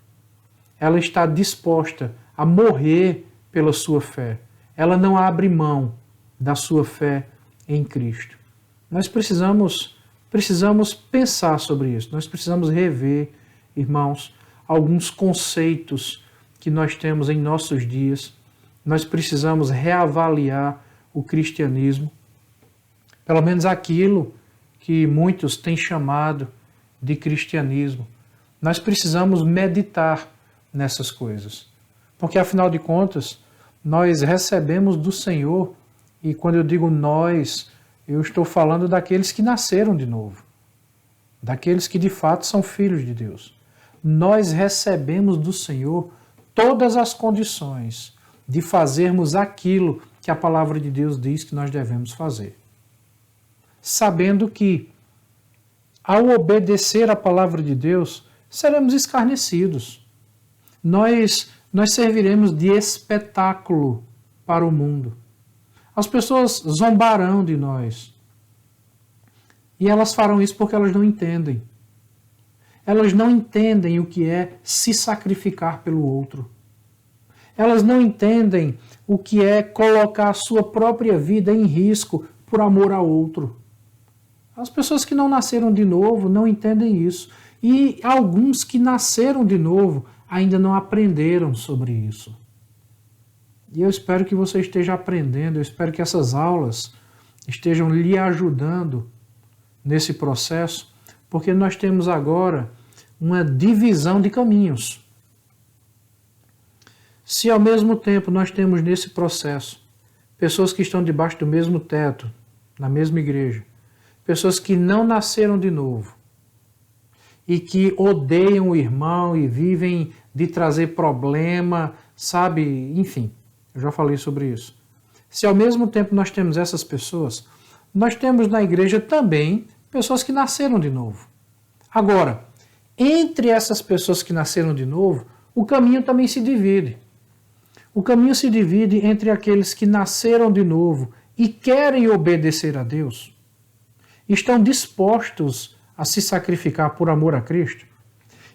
Ela está disposta a morrer pela sua fé. ela não abre mão da sua fé em Cristo. Nós precisamos pensar sobre isso, nós precisamos rever, irmãos, alguns conceitos que nós temos em nossos dias, nós precisamos reavaliar o cristianismo, pelo menos aquilo que muitos têm chamado de cristianismo. Nós precisamos meditar nessas coisas, porque afinal de contas, nós recebemos do Senhor, e quando eu digo nós, eu estou falando daqueles que nasceram de novo, daqueles que de fato são filhos de Deus. Nós recebemos do Senhor todas as condições de fazermos aquilo que a palavra de Deus diz que nós devemos fazer. Sabendo que, ao obedecer a palavra de Deus, seremos escarnecidos. Nós serviremos de espetáculo para o mundo. As pessoas zombarão de nós. E elas farão isso porque elas não entendem. Elas não entendem o que é se sacrificar pelo outro. Elas não entendem o que é colocar a sua própria vida em risco por amor ao outro. As pessoas que não nasceram de novo não entendem isso. E alguns que nasceram de novo ainda não aprenderam sobre isso. E eu espero que você esteja aprendendo, eu espero que essas aulas estejam lhe ajudando nesse processo, porque nós temos agora uma divisão de caminhos. Se ao mesmo tempo nós temos nesse processo pessoas que estão debaixo do mesmo teto, na mesma igreja, pessoas que não nasceram de novo e que odeiam o irmão e vivem de trazer problema, sabe, enfim, eu já falei sobre isso. Se ao mesmo tempo nós temos essas pessoas, nós temos na igreja também pessoas que nasceram de novo. Agora, entre essas pessoas que nasceram de novo, o caminho também se divide. O caminho se divide entre aqueles que nasceram de novo e querem obedecer a Deus, estão dispostos a se sacrificar por amor a Cristo,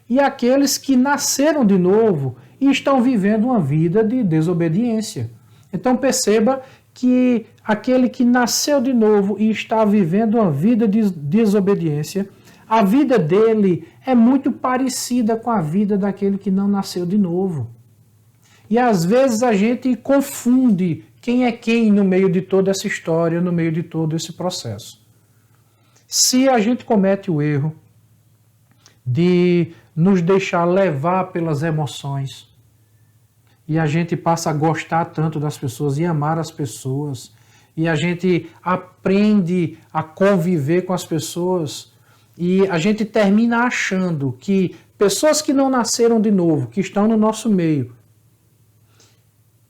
e aqueles que nasceram de novo e estão vivendo uma vida de desobediência. Então perceba que aquele que nasceu de novo e está vivendo uma vida de desobediência, a vida dele é muito parecida com a vida daquele que não nasceu de novo. E às vezes a gente confunde quem é quem no meio de toda essa história, no meio de todo esse processo. Se a gente comete o erro de nos deixar levar pelas emoções, e a gente passa a gostar tanto das pessoas e amar as pessoas, e a gente aprende a conviver com as pessoas, e a gente termina achando que pessoas que não nasceram de novo, que estão no nosso meio,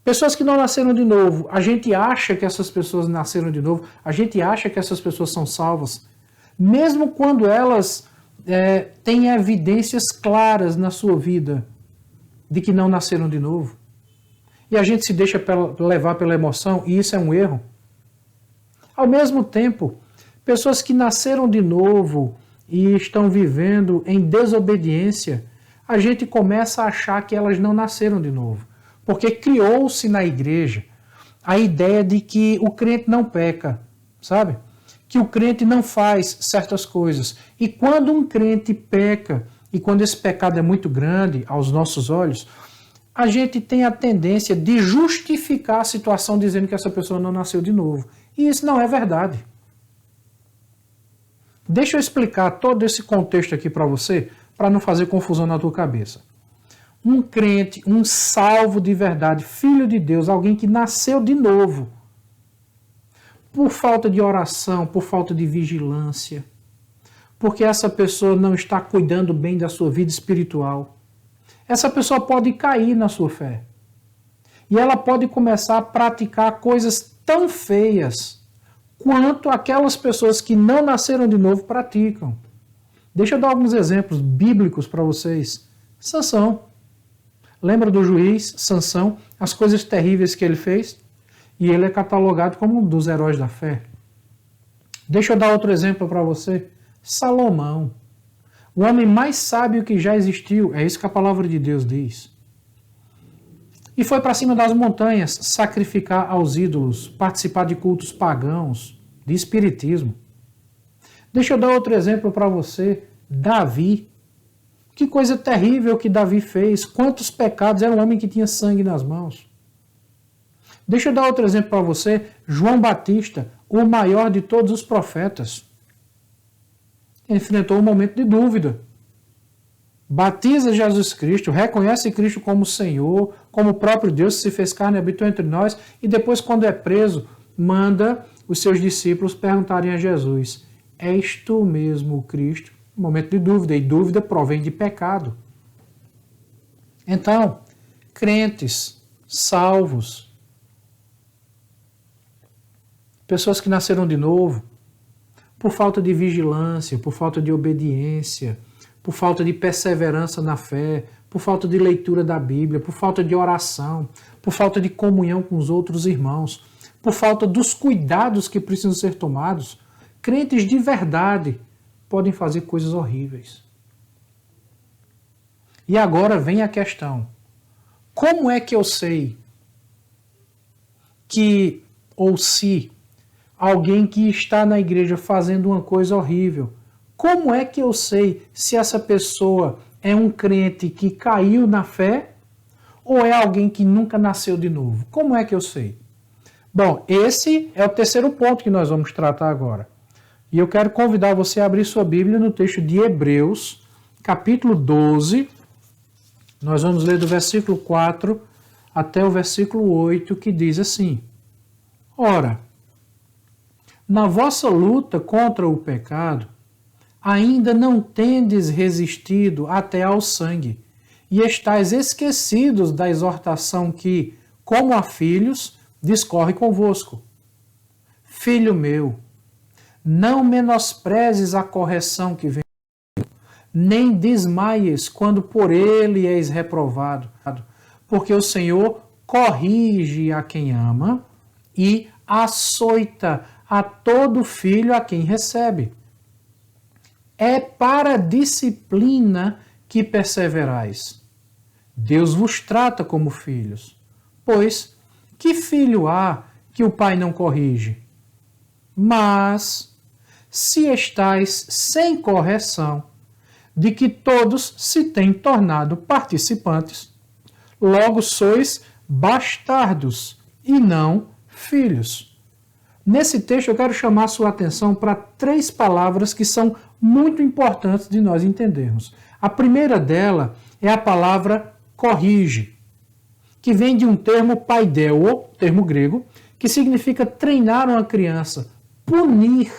pessoas que não nasceram de novo, a gente acha que essas pessoas nasceram de novo, a gente acha que essas pessoas são salvas, mesmo quando elas têm evidências claras na sua vida de que não nasceram de novo. E a gente se deixa levar pela emoção, e isso é um erro. Ao mesmo tempo, pessoas que nasceram de novo e estão vivendo em desobediência, a gente começa a achar que elas não nasceram de novo. Porque criou-se na igreja a ideia de que o crente não peca, sabe? Que o crente não faz certas coisas. E quando um crente peca, e quando esse pecado é muito grande aos nossos olhos, a gente tem a tendência de justificar a situação dizendo que essa pessoa não nasceu de novo. E isso não é verdade. Deixa eu explicar todo esse contexto aqui para você, para não fazer confusão na tua cabeça. Um crente, um salvo de verdade, filho de Deus, alguém que nasceu de novo, por falta de oração, por falta de vigilância, porque essa pessoa não está cuidando bem da sua vida espiritual, essa pessoa pode cair na sua fé. E ela pode começar a praticar coisas tão feias quanto aquelas pessoas que não nasceram de novo praticam. Deixa eu dar alguns exemplos bíblicos para vocês. Sansão. Lembra do juiz Sansão? As coisas terríveis que ele fez? E ele é catalogado como um dos heróis da fé. Deixa eu dar outro exemplo para você. Salomão. O homem mais sábio que já existiu. É isso que a palavra de Deus diz. e foi para cima das montanhas sacrificar aos ídolos, participar de cultos pagãos, de espiritismo. Deixa eu dar outro exemplo para você. Davi. Que coisa terrível que Davi fez. Quantos pecados. Era um homem que tinha sangue nas mãos. Deixa eu dar outro exemplo para você. João Batista, o maior de todos os profetas. Enfrentou um momento de dúvida. Batiza Jesus Cristo, reconhece Cristo como Senhor, como o próprio Deus se fez carne e habitou entre nós, e depois, quando é preso, manda os seus discípulos perguntarem a Jesus: és tu mesmo o Cristo? Um momento de dúvida, e dúvida provém de pecado. Então, crentes, salvos, pessoas que nasceram de novo, por falta de vigilância, por falta de obediência, por falta de perseverança na fé, por falta de leitura da Bíblia, por falta de oração, por falta de comunhão com os outros irmãos, por falta dos cuidados que precisam ser tomados, crentes de verdade podem fazer coisas horríveis. E agora vem a questão: como é que eu sei que, ou se, alguém que está na igreja fazendo uma coisa horrível, como é que eu sei se essa pessoa é um crente que caiu na fé ou é alguém que nunca nasceu de novo? Como é que eu sei? Bom, esse é o terceiro ponto que nós vamos tratar agora. E eu quero convidar você a abrir sua Bíblia no texto de Hebreus, capítulo 12. Nós vamos ler do versículo 4 até o versículo 8, que diz assim: ora, na vossa luta contra o pecado, ainda não tendes resistido até ao sangue, e estáis esquecidos da exortação que, como a filhos, discorre convosco. Filho meu, não menosprezes a correção que vem, nem desmaies quando por ele és reprovado, porque o Senhor corrige a quem ama e açoita a todo filho a quem recebe. É para a disciplina que perseverais. Deus vos trata como filhos. Pois, que filho há que o pai não corrige? Mas, se estais sem correção, de que todos se têm tornado participantes, logo sois bastardos e não filhos. Nesse texto eu quero chamar a sua atenção para 3 palavras que são muito importantes de nós entendermos. A primeira dela é a palavra corrige, que vem de um termo paideo, termo grego, que significa treinar uma criança, punir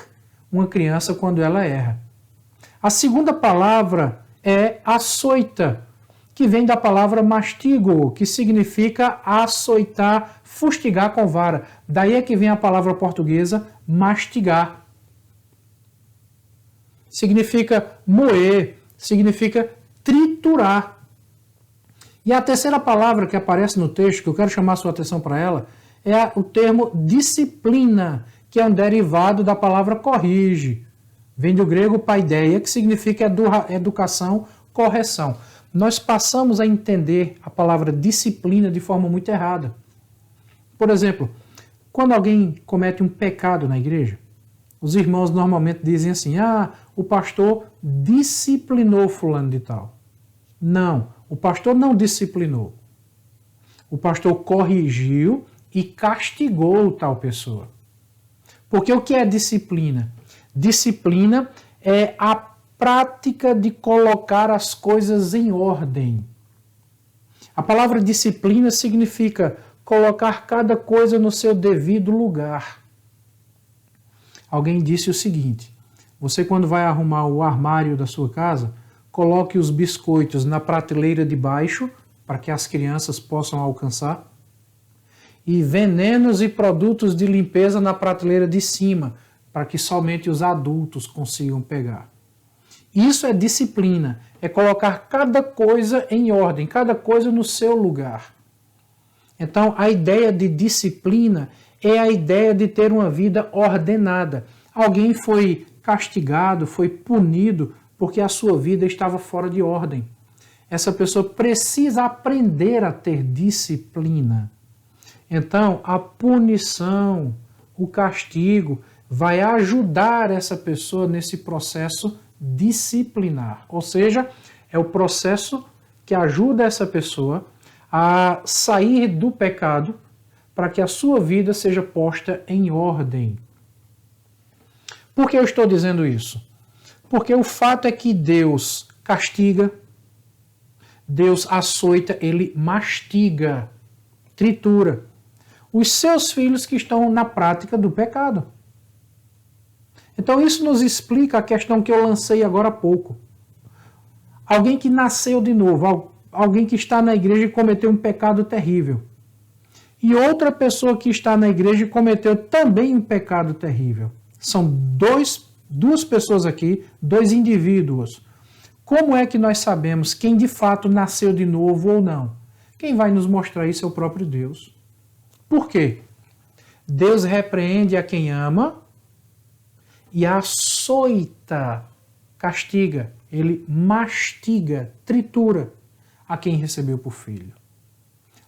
uma criança quando ela erra. A segunda palavra é açoita, que vem da palavra mastigo, que significa açoitar, fustigar com vara. Daí é que vem a palavra portuguesa mastigar. Significa moer, significa triturar. E a terceira palavra que aparece no texto, que eu quero chamar a sua atenção para ela, é o termo disciplina, que é um derivado da palavra corrige. Vem do grego paideia, que significa educação, correção. Nós passamos a entender a palavra disciplina de forma muito errada. Por exemplo, quando alguém comete um pecado na igreja, os irmãos normalmente dizem assim: o pastor disciplinou fulano de tal. Não, o pastor não disciplinou. O pastor corrigiu e castigou tal pessoa. Porque o que é disciplina? Disciplina é a prática de colocar as coisas em ordem. A palavra disciplina significa colocar cada coisa no seu devido lugar. Alguém disse o seguinte: você, quando vai arrumar o armário da sua casa, coloque os biscoitos na prateleira de baixo, para que as crianças possam alcançar, e venenos e produtos de limpeza na prateleira de cima, para que somente os adultos consigam pegar. Isso é disciplina, é colocar cada coisa em ordem, cada coisa no seu lugar. Então, a ideia de disciplina é a ideia de ter uma vida ordenada. Alguém foi castigado, foi punido, porque a sua vida estava fora de ordem. essa pessoa precisa aprender a ter disciplina. Então, a punição, o castigo, vai ajudar essa pessoa nesse processo disciplinar. Ou seja, é o processo que ajuda essa pessoa a sair do pecado para que a sua vida seja posta em ordem. Por que eu estou dizendo isso? Porque o fato é que Deus castiga, Deus açoita, Ele mastiga, tritura os seus filhos que estão na prática do pecado. Então isso nos explica a questão que eu lancei agora há pouco. Alguém que nasceu de novo, alguém que está na igreja e cometeu um pecado terrível. E outra pessoa que está na igreja e cometeu também um pecado terrível. São duas pessoas aqui, dois indivíduos. Como é que nós sabemos quem de fato nasceu de novo ou não? Quem vai nos mostrar isso é o próprio Deus. Por quê? Deus repreende a quem ama e açoita, castiga, ele mastiga, tritura a quem recebeu por filho.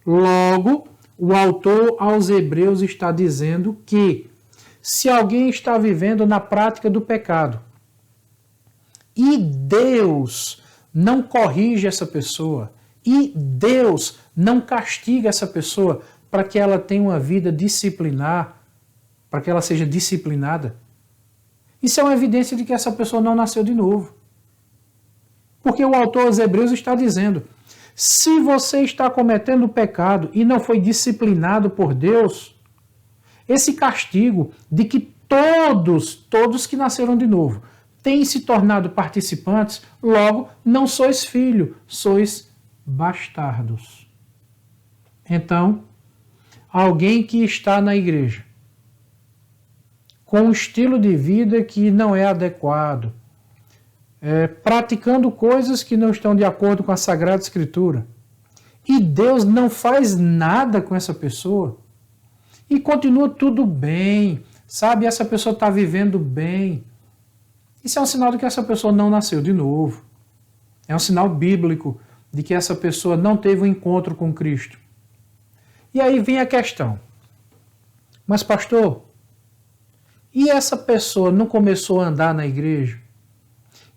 Logo, o autor aos Hebreus está dizendo que se alguém está vivendo na prática do pecado e Deus não corrige essa pessoa e Deus não castiga essa pessoa para que ela tenha uma vida disciplinar, para que ela seja disciplinada, isso é uma evidência de que essa pessoa não nasceu de novo. Porque o autor aos Hebreus está dizendo, se você está cometendo pecado e não foi disciplinado por Deus, esse castigo de que todos que nasceram de novo, têm se tornado participantes, logo não sois filho, sois bastardos. Então, alguém que está na igreja, com um estilo de vida que não é adequado, praticando coisas que não estão de acordo com a Sagrada Escritura, e Deus não faz nada com essa pessoa, e continua tudo bem, sabe? Essa pessoa está vivendo bem. Isso é um sinal de que essa pessoa não nasceu de novo. É um sinal bíblico de que essa pessoa não teve um encontro com Cristo. E aí vem a questão. Mas pastor, e essa pessoa não começou a andar na igreja?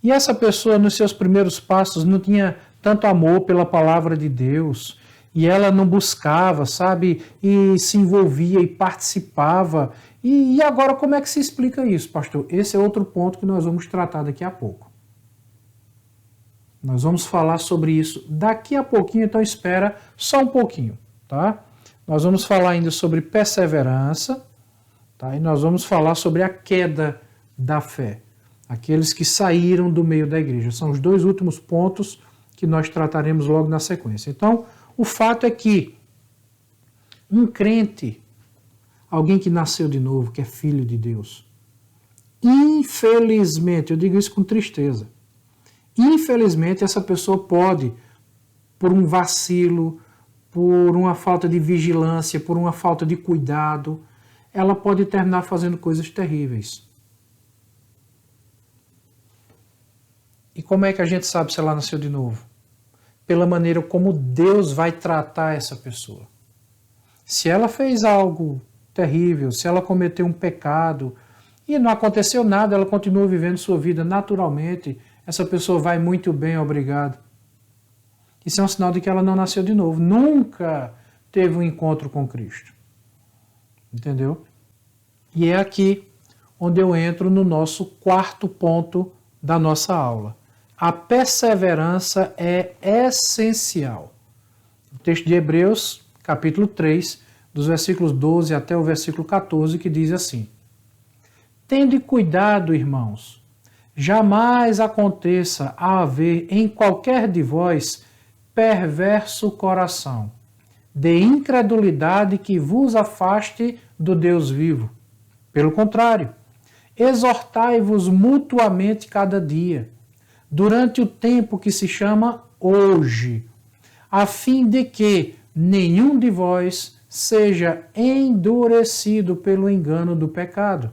E essa pessoa nos seus primeiros passos não tinha tanto amor pela palavra de Deus? E ela não buscava, sabe? E se envolvia e participava. E agora como é que se explica isso, pastor? Esse é outro ponto que nós vamos tratar daqui a pouco. Nós vamos falar sobre isso daqui a pouquinho, então espera só um pouquinho, tá? Nós vamos falar ainda sobre perseverança, tá? E nós vamos falar sobre a queda da fé. Aqueles que saíram do meio da igreja. São os dois últimos pontos que nós trataremos logo na sequência. Então, o fato é que um crente, alguém que nasceu de novo, que é filho de Deus, infelizmente, eu digo isso com tristeza, infelizmente essa pessoa pode, por um vacilo, por uma falta de vigilância, por uma falta de cuidado, ela pode terminar fazendo coisas terríveis. E como é que a gente sabe se ela nasceu de novo? Pela maneira como Deus vai tratar essa pessoa. Se ela fez algo terrível, se ela cometeu um pecado e não aconteceu nada, ela continua vivendo sua vida naturalmente, essa pessoa vai muito bem, obrigado. Isso é um sinal de que ela não nasceu de novo, nunca teve um encontro com Cristo. Entendeu? E é aqui onde eu entro no nosso quarto ponto da nossa aula. A perseverança é essencial. O texto de Hebreus, capítulo 3, dos versículos 12 até o versículo 14, que diz assim: Tende cuidado, irmãos, jamais aconteça a haver em qualquer de vós perverso coração, de incredulidade que vos afaste do Deus vivo. Pelo contrário, exortai-vos mutuamente cada dia, durante o tempo que se chama hoje, a fim de que nenhum de vós seja endurecido pelo engano do pecado,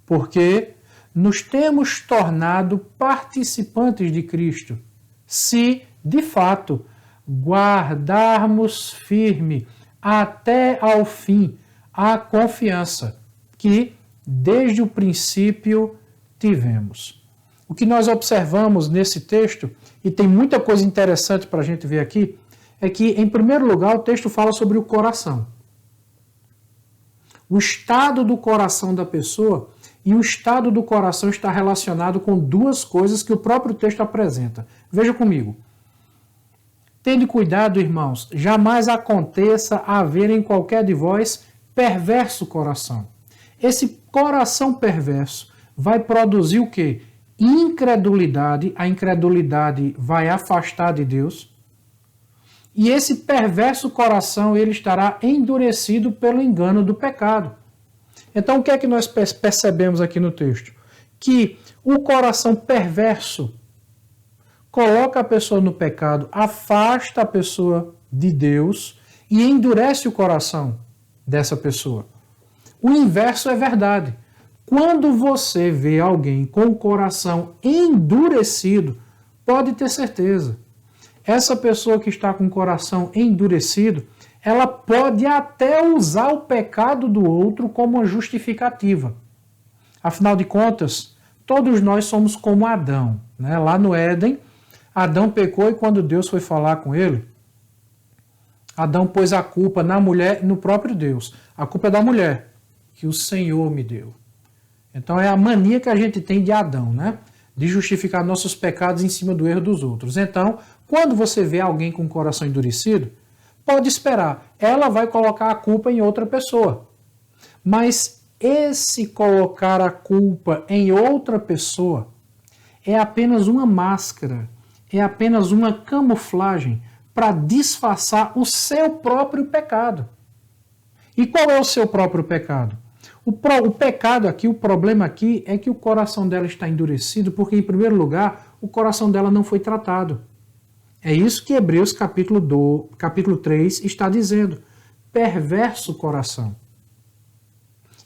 porque nos temos tornado participantes de Cristo, se de fato, guardarmos firme até ao fim a confiança que desde o princípio tivemos. O que nós observamos nesse texto, e tem muita coisa interessante para a gente ver aqui, é que, em primeiro lugar, o texto fala sobre o coração. O estado do coração da pessoa, e o estado do coração está relacionado com duas coisas que o próprio texto apresenta. Veja comigo. Tende cuidado, irmãos, jamais aconteça haver em qualquer de vós perverso coração. Esse coração perverso vai produzir o quê? Incredulidade. A incredulidade vai afastar de Deus. E esse perverso coração, ele estará endurecido pelo engano do pecado. Então, o que é que nós percebemos aqui no texto? Que o coração perverso coloca a pessoa no pecado, afasta a pessoa de Deus e endurece o coração dessa pessoa. O inverso é verdade. Quando você vê alguém com o coração endurecido, pode ter certeza. Essa pessoa que está com o coração endurecido, ela pode até usar o pecado do outro como uma justificativa. Afinal de contas, todos nós somos como Adão, né? Lá no Éden, Adão pecou e quando Deus foi falar com ele, Adão pôs a culpa na mulher e no próprio Deus. A culpa é da mulher, que o Senhor me deu. Então é a mania que a gente tem de Adão, né? De justificar nossos pecados em cima do erro dos outros. Então, quando você vê alguém com o coração endurecido, pode esperar, ela vai colocar a culpa em outra pessoa. Mas esse colocar a culpa em outra pessoa é apenas uma máscara, é apenas uma camuflagem para disfarçar o seu próprio pecado. E qual é o seu próprio pecado? O pecado aqui, o problema aqui é que o coração dela está endurecido porque, em primeiro lugar, o coração dela não foi tratado. É isso que Hebreus capítulo 3 está dizendo. Perverso coração.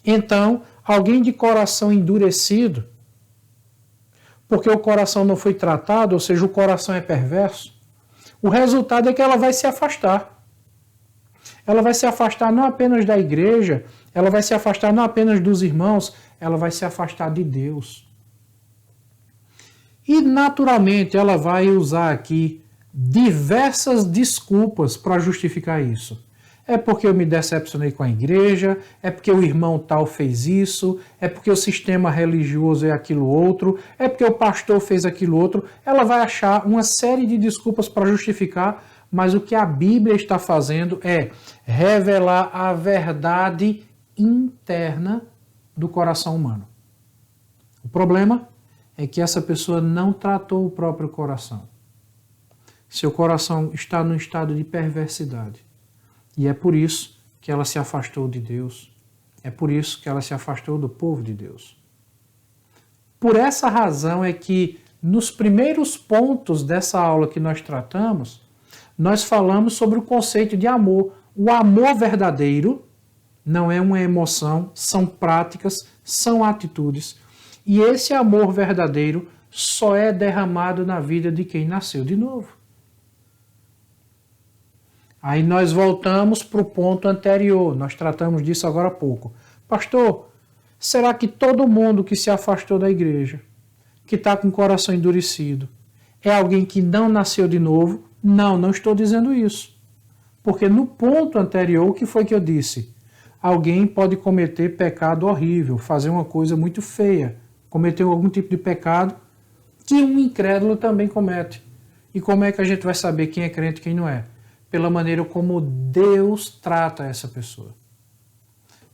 Então, alguém de coração endurecido, porque o coração não foi tratado, ou seja, o coração é perverso, o resultado é que ela vai se afastar. Ela vai se afastar não apenas da igreja, ela vai se afastar não apenas dos irmãos, ela vai se afastar de Deus. E, naturalmente, ela vai usar aqui diversas desculpas para justificar isso. É porque eu me decepcionei com a igreja, é porque o irmão tal fez isso, é porque o sistema religioso é aquilo outro, é porque o pastor fez aquilo outro. Ela vai achar uma série de desculpas para justificar, mas o que a Bíblia está fazendo é revelar a verdade interna do coração humano. O problema é que essa pessoa não tratou o próprio coração. Seu coração está num estado de perversidade. E é por isso que ela se afastou de Deus. É por isso que ela se afastou do povo de Deus. Por essa razão é que, nos primeiros pontos dessa aula que nós tratamos, nós falamos sobre o conceito de amor. O amor verdadeiro não é uma emoção, são práticas, são atitudes. E esse amor verdadeiro só é derramado na vida de quem nasceu de novo. Aí nós voltamos para o ponto anterior, nós tratamos disso agora há pouco. Pastor, será que todo mundo que se afastou da igreja, que está com o coração endurecido, é alguém que não nasceu de novo? Não, não estou dizendo isso. Porque no ponto anterior, o que foi que eu disse? Alguém pode cometer pecado horrível, fazer uma coisa muito feia, cometer algum tipo de pecado que um incrédulo também comete. E como é que a gente vai saber quem é crente e quem não é? Pela maneira como Deus trata essa pessoa.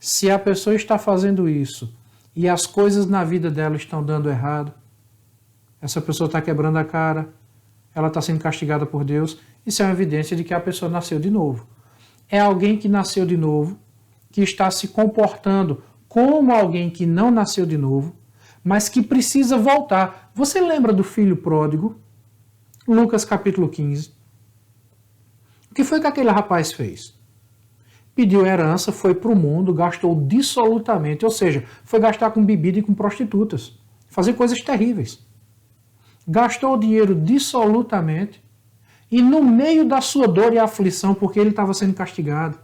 Se a pessoa está fazendo isso e as coisas na vida dela estão dando errado, essa pessoa está quebrando a cara, ela está sendo castigada por Deus, isso é uma evidência de que a pessoa nasceu de novo. É alguém que nasceu de novo, que está se comportando como alguém que não nasceu de novo, mas que precisa voltar. Você lembra do filho pródigo? Lucas capítulo 15. O que foi que aquele rapaz fez? Pediu herança, foi para o mundo, gastou dissolutamente, ou seja, foi gastar com bebida e com prostitutas, fazer coisas terríveis. Gastou o dinheiro dissolutamente, E no meio da sua dor e aflição, porque ele estava sendo castigado,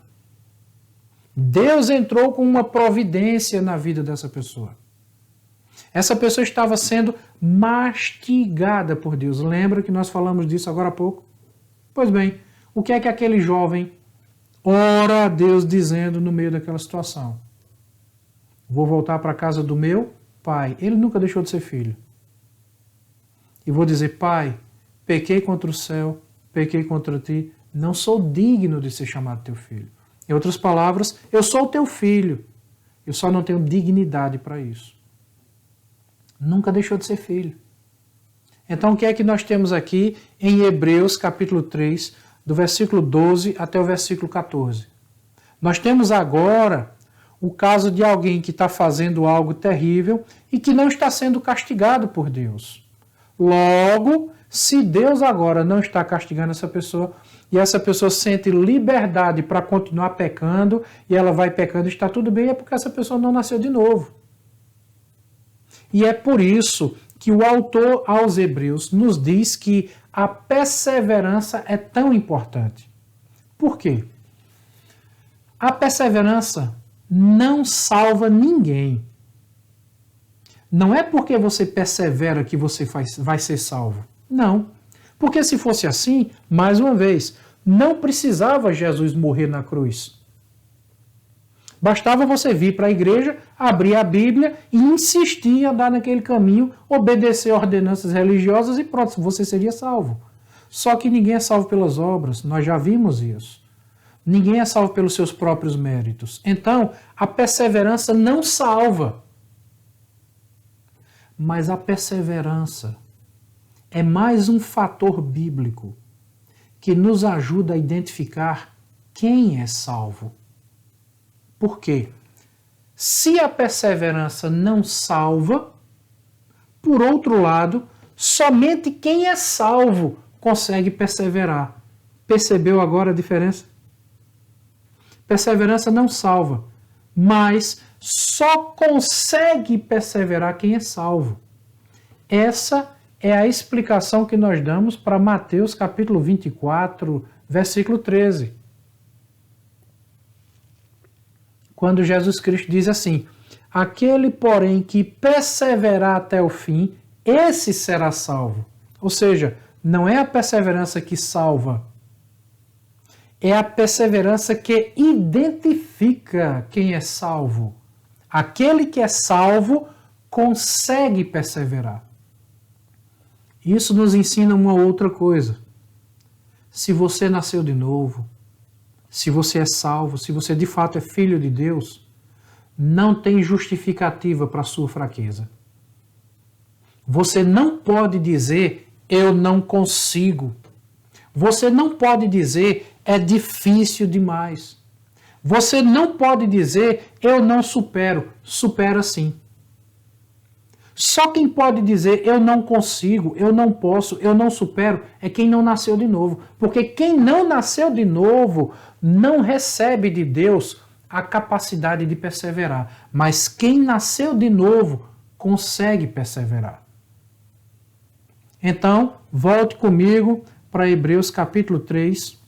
Deus entrou com uma providência na vida dessa pessoa. Essa pessoa estava sendo mastigada por Deus. Lembra que nós falamos disso agora há pouco? Pois bem, o que é que aquele jovem ora a Deus dizendo no meio daquela situação? Vou voltar para a casa do meu pai. Ele nunca deixou de ser filho. E vou dizer, pai, pequei contra o céu, pequei contra ti, não sou digno de ser chamado teu filho. Em outras palavras, eu sou o teu filho, eu só não tenho dignidade para isso. Nunca deixou de ser filho. Então o que é que nós temos aqui em Hebreus capítulo 3, do versículo 12 até o versículo 14? Nós temos agora o caso de alguém que está fazendo algo terrível e que não está sendo castigado por Deus. Logo, se Deus agora não está castigando essa pessoa e essa pessoa sente liberdade para continuar pecando e ela vai pecando, está tudo bem, é porque essa pessoa não nasceu de novo. E é por isso que o autor aos Hebreus nos diz que a perseverança é tão importante. Por quê? A perseverança não salva ninguém. Não é porque você persevera que você vai ser salvo. Não. Porque se fosse assim, mais uma vez, não precisava Jesus morrer na cruz. Bastava você vir para a igreja, abrir a Bíblia e insistir em andar naquele caminho, obedecer ordenanças religiosas e pronto, você seria salvo. Só que ninguém é salvo pelas obras, nós já vimos isso. Ninguém é salvo pelos seus próprios méritos. Então, a perseverança não salva. Mas a perseverança é mais um fator bíblico que nos ajuda a identificar quem é salvo. Por quê? Se a perseverança não salva, por outro lado, somente quem é salvo consegue perseverar. Percebeu agora a diferença? Perseverança não salva, mas só consegue perseverar quem é salvo. Essa é a explicação que nós damos para Mateus capítulo 24, versículo 13. Quando Jesus Cristo diz assim, aquele, porém, que perseverar até o fim, esse será salvo. Ou seja, não é a perseverança que salva, é a perseverança que identifica quem é salvo. Aquele que é salvo consegue perseverar. Isso nos ensina uma outra coisa. Se você nasceu de novo, se você é salvo, se você de fato é filho de Deus, não tem justificativa para a sua fraqueza. Você não pode dizer, eu não consigo. Você não pode dizer, é difícil demais. Você não pode dizer, eu não supero. Supera sim. Só quem pode dizer, eu não consigo, eu não posso, eu não supero, é quem não nasceu de novo. Porque quem não nasceu de novo não recebe de Deus a capacidade de perseverar. Mas quem nasceu de novo consegue perseverar. Então, volte comigo para Hebreus capítulo 3,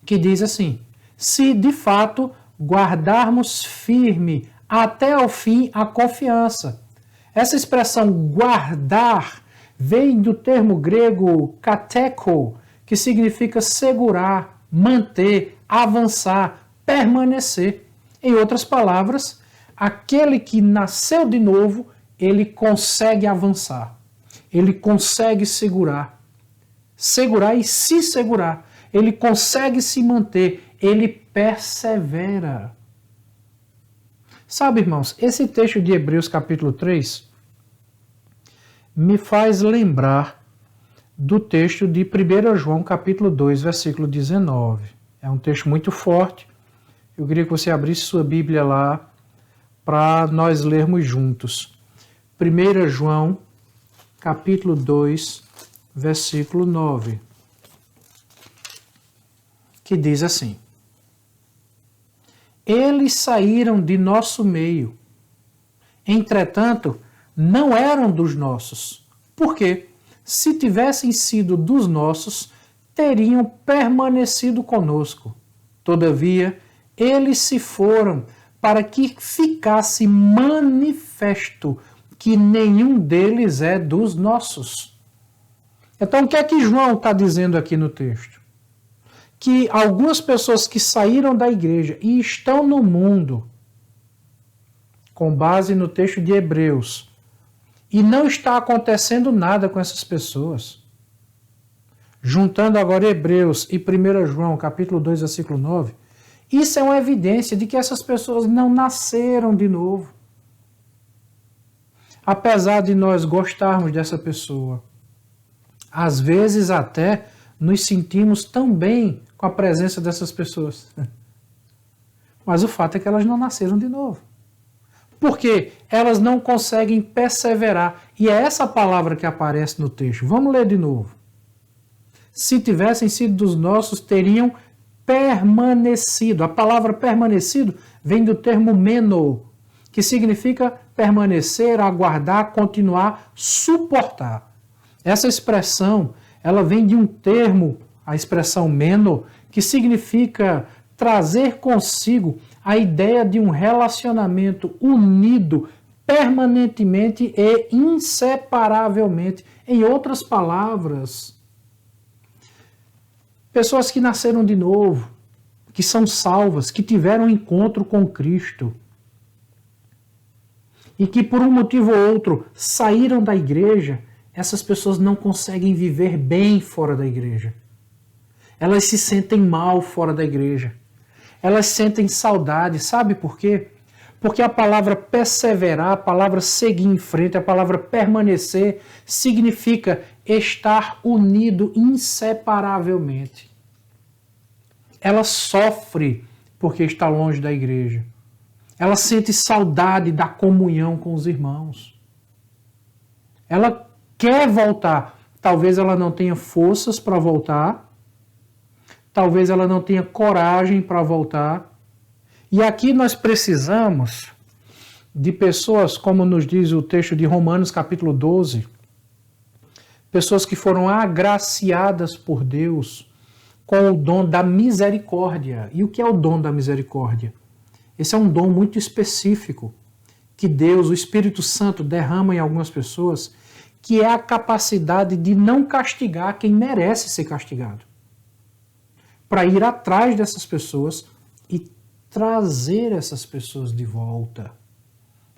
que diz assim, se de fato guardarmos firme até ao fim a confiança. Essa expressão guardar vem do termo grego kateko, que significa segurar, manter, avançar, permanecer. Em outras palavras, aquele que nasceu de novo, ele consegue avançar. Ele consegue segurar. Segurar e se segurar. Ele consegue se manter. Ele persevera. Sabe, irmãos, esse texto de Hebreus capítulo 3 me faz lembrar do texto de 1 João capítulo 2, versículo 19. É um texto muito forte. Eu queria que você abrisse sua Bíblia lá para nós lermos juntos. 1 João capítulo 2, versículo 9. Que diz assim: eles saíram de nosso meio, entretanto, não eram dos nossos. Por quê? Se tivessem sido dos nossos, teriam permanecido conosco. Todavia, eles se foram para que ficasse manifesto que nenhum deles é dos nossos. Então, o que é que João está dizendo aqui no texto? Que algumas pessoas que saíram da igreja e estão no mundo, com base no texto de Hebreus, e não está acontecendo nada com essas pessoas. Juntando agora Hebreus e 1 João, capítulo 2, versículo 9, isso é uma evidência de que essas pessoas não nasceram de novo. Apesar de nós gostarmos dessa pessoa, às vezes até nos sentimos tão bem com a presença dessas pessoas. Mas o fato é que elas não nasceram de novo. Porque elas não conseguem perseverar. E é essa palavra que aparece no texto. Vamos ler de novo. Se tivessem sido dos nossos, teriam permanecido. A palavra permanecido vem do termo meno, que significa permanecer, aguardar, continuar, suportar. Essa expressão, ela vem de um termo, a expressão meno, que significa trazer consigo a ideia de um relacionamento unido permanentemente e inseparavelmente. Em outras palavras, pessoas que nasceram de novo, que são salvas, que tiveram um encontro com Cristo e que por um motivo ou outro saíram da igreja, essas pessoas não conseguem viver bem fora da igreja. Elas se sentem mal fora da igreja. Elas sentem saudade. Sabe por quê? Porque a palavra perseverar, a palavra seguir em frente, a palavra permanecer, significa estar unido inseparavelmente. Ela sofre porque está longe da igreja. Ela sente saudade da comunhão com os irmãos. Ela quer voltar. Talvez ela não tenha forças para voltar. Talvez ela não tenha coragem para voltar. E aqui nós precisamos de pessoas, como nos diz o texto de Romanos capítulo 12, pessoas que foram agraciadas por Deus com o dom da misericórdia. E o que é o dom da misericórdia? Esse é um dom muito específico que Deus, o Espírito Santo, derrama em algumas pessoas, que é a capacidade de não castigar quem merece ser castigado. Para ir atrás dessas pessoas e trazer essas pessoas de volta.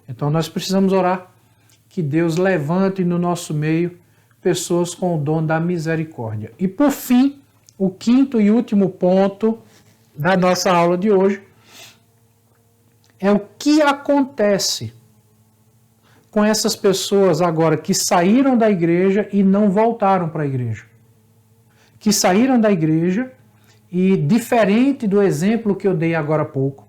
Então nós precisamos orar que Deus levante no nosso meio pessoas com o dom da misericórdia. E por fim, o quinto e último ponto da nossa aula de hoje é o que acontece com essas pessoas agora que saíram da igreja e não voltaram para a igreja. Que saíram da igreja e, diferente do exemplo que eu dei agora há pouco,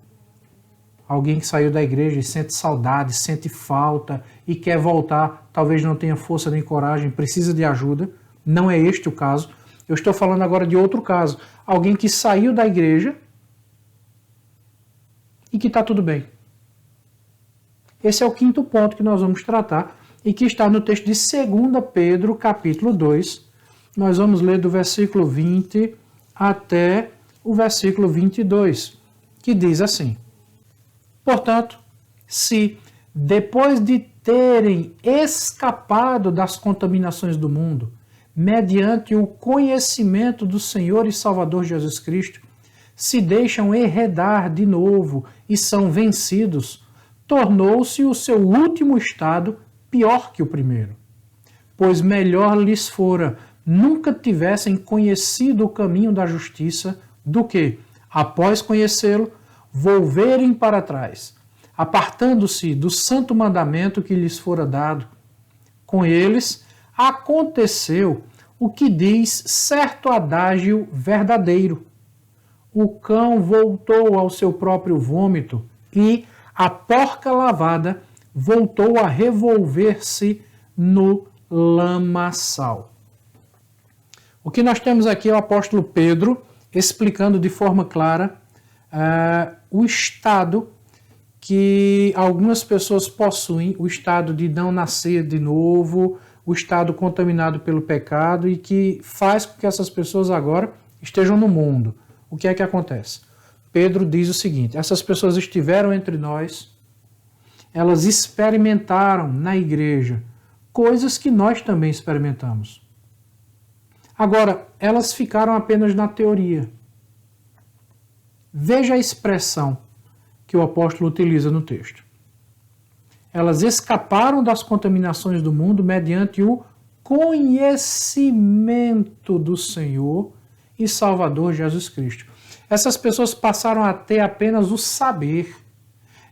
alguém que saiu da igreja e sente saudade, sente falta e quer voltar, talvez não tenha força nem coragem, precisa de ajuda. Não é este o caso. Eu estou falando agora de outro caso. Alguém que saiu da igreja e que está tudo bem. Esse é o quinto ponto que nós vamos tratar e que está no texto de 2 Pedro, capítulo 2. Nós vamos ler do versículo 20 até o versículo 22, que diz assim: portanto, se depois de terem escapado das contaminações do mundo, mediante o conhecimento do Senhor e Salvador Jesus Cristo, se deixam enredar de novo e são vencidos, tornou-se o seu último estado pior que o primeiro. Pois melhor lhes fora nunca tivessem conhecido o caminho da justiça do que, após conhecê-lo, volverem para trás, apartando-se do santo mandamento que lhes fora dado. Com eles aconteceu o que diz certo adágio verdadeiro: o cão voltou ao seu próprio vômito e a porca lavada voltou a revolver-se no lamaçal. O que nós temos aqui é o apóstolo Pedro explicando de forma clara o estado que algumas pessoas possuem, o estado de não nascer de novo, o estado contaminado pelo pecado e que faz com que essas pessoas agora estejam no mundo. O que é que acontece? Pedro diz o seguinte: essas pessoas estiveram entre nós, elas experimentaram na igreja coisas que nós também experimentamos. Agora, elas ficaram apenas na teoria. Veja a expressão que o apóstolo utiliza no texto. Elas escaparam das contaminações do mundo mediante o conhecimento do Senhor e Salvador Jesus Cristo. Essas pessoas passaram a ter apenas o saber,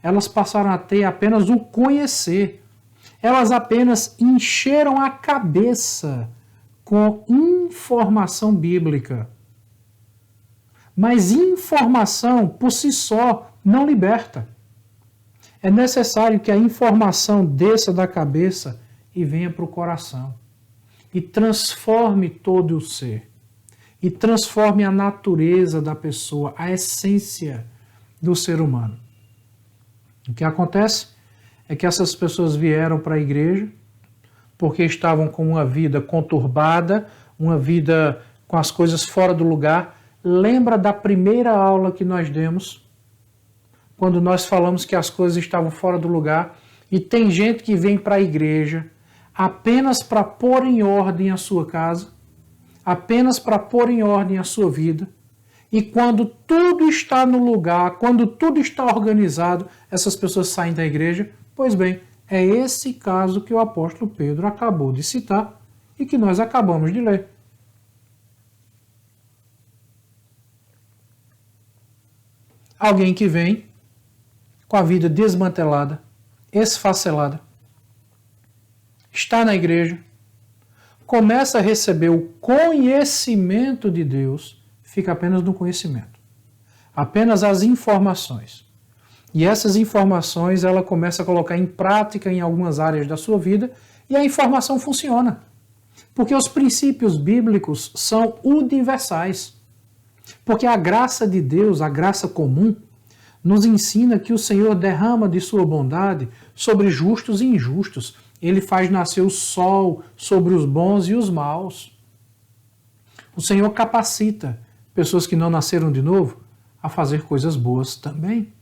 elas passaram a ter apenas o conhecer, elas apenas encheram a cabeça com informação bíblica. Mas informação por si só não liberta. É necessário que a informação desça da cabeça e venha para o coração. E transforme todo o ser. E transforme a natureza da pessoa, a essência do ser humano. O que acontece é que essas pessoas vieram para a igreja porque estavam com uma vida conturbada, uma vida com as coisas fora do lugar. Lembra da primeira aula que nós demos? Quando nós falamos que as coisas estavam fora do lugar, e tem gente que vem para a igreja apenas para pôr em ordem a sua casa, apenas para pôr em ordem a sua vida, e quando tudo está no lugar, quando tudo está organizado, essas pessoas saem da igreja. Pois bem, é esse caso que o apóstolo Pedro acabou de citar e que nós acabamos de ler. Alguém que vem com a vida desmantelada, esfacelada, está na igreja, começa a receber o conhecimento de Deus, fica apenas no conhecimento, apenas as informações. E essas informações ela começa a colocar em prática em algumas áreas da sua vida e a informação funciona. Porque os princípios bíblicos são universais. Porque a graça de Deus, a graça comum, nos ensina que o Senhor derrama de sua bondade sobre justos e injustos. Ele faz nascer o sol sobre os bons e os maus. O Senhor capacita pessoas que não nasceram de novo a fazer coisas boas também.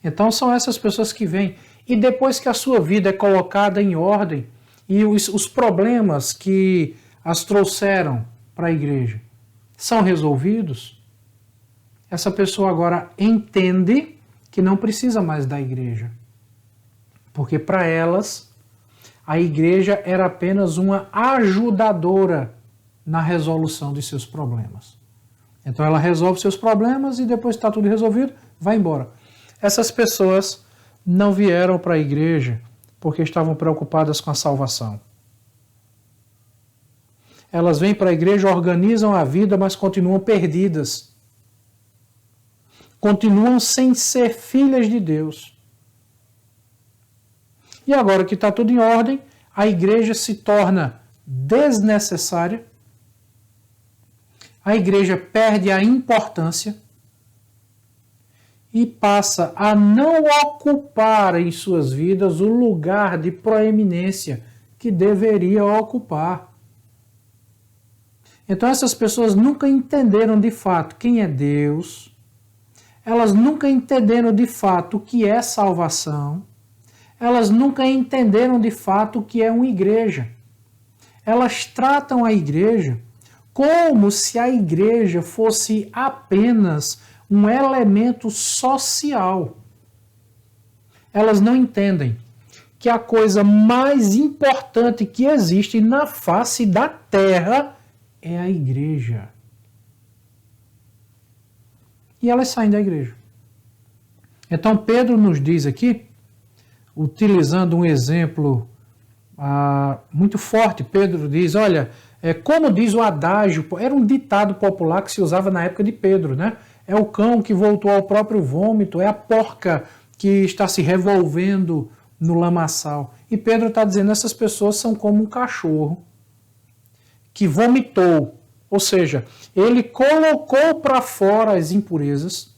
Então são essas pessoas que vêm. E depois que a sua vida é colocada em ordem e os problemas que as trouxeram para a igreja são resolvidos, essa pessoa agora entende que não precisa mais da igreja. Porque para elas, a igreja era apenas uma ajudadora na resolução de seus problemas. Então ela resolve seus problemas e depois que está tudo resolvido, vai embora. Essas pessoas não vieram para a igreja porque estavam preocupadas com a salvação. Elas vêm para a igreja, organizam a vida, mas continuam perdidas. Continuam sem ser filhas de Deus. E agora que está tudo em ordem, a igreja se torna desnecessária, a igreja perde a importância e passa a não ocupar em suas vidas o lugar de proeminência que deveria ocupar. Então essas pessoas nunca entenderam de fato quem é Deus, elas nunca entenderam de fato o que é salvação, elas nunca entenderam de fato o que é uma igreja. Elas tratam a igreja como se a igreja fosse apenas um elemento social. Elas não entendem que a coisa mais importante que existe na face da terra é a igreja. E elas saem da igreja. Então Pedro nos diz aqui, utilizando um exemplo muito forte, Pedro diz, olha, como diz o adágio, era um ditado popular que se usava na época de Pedro, né? É o cão que voltou ao próprio vômito, é a porca que está se revolvendo no lamaçal. E Pedro está dizendo, essas pessoas são como um cachorro que vomitou, ou seja, ele colocou para fora as impurezas,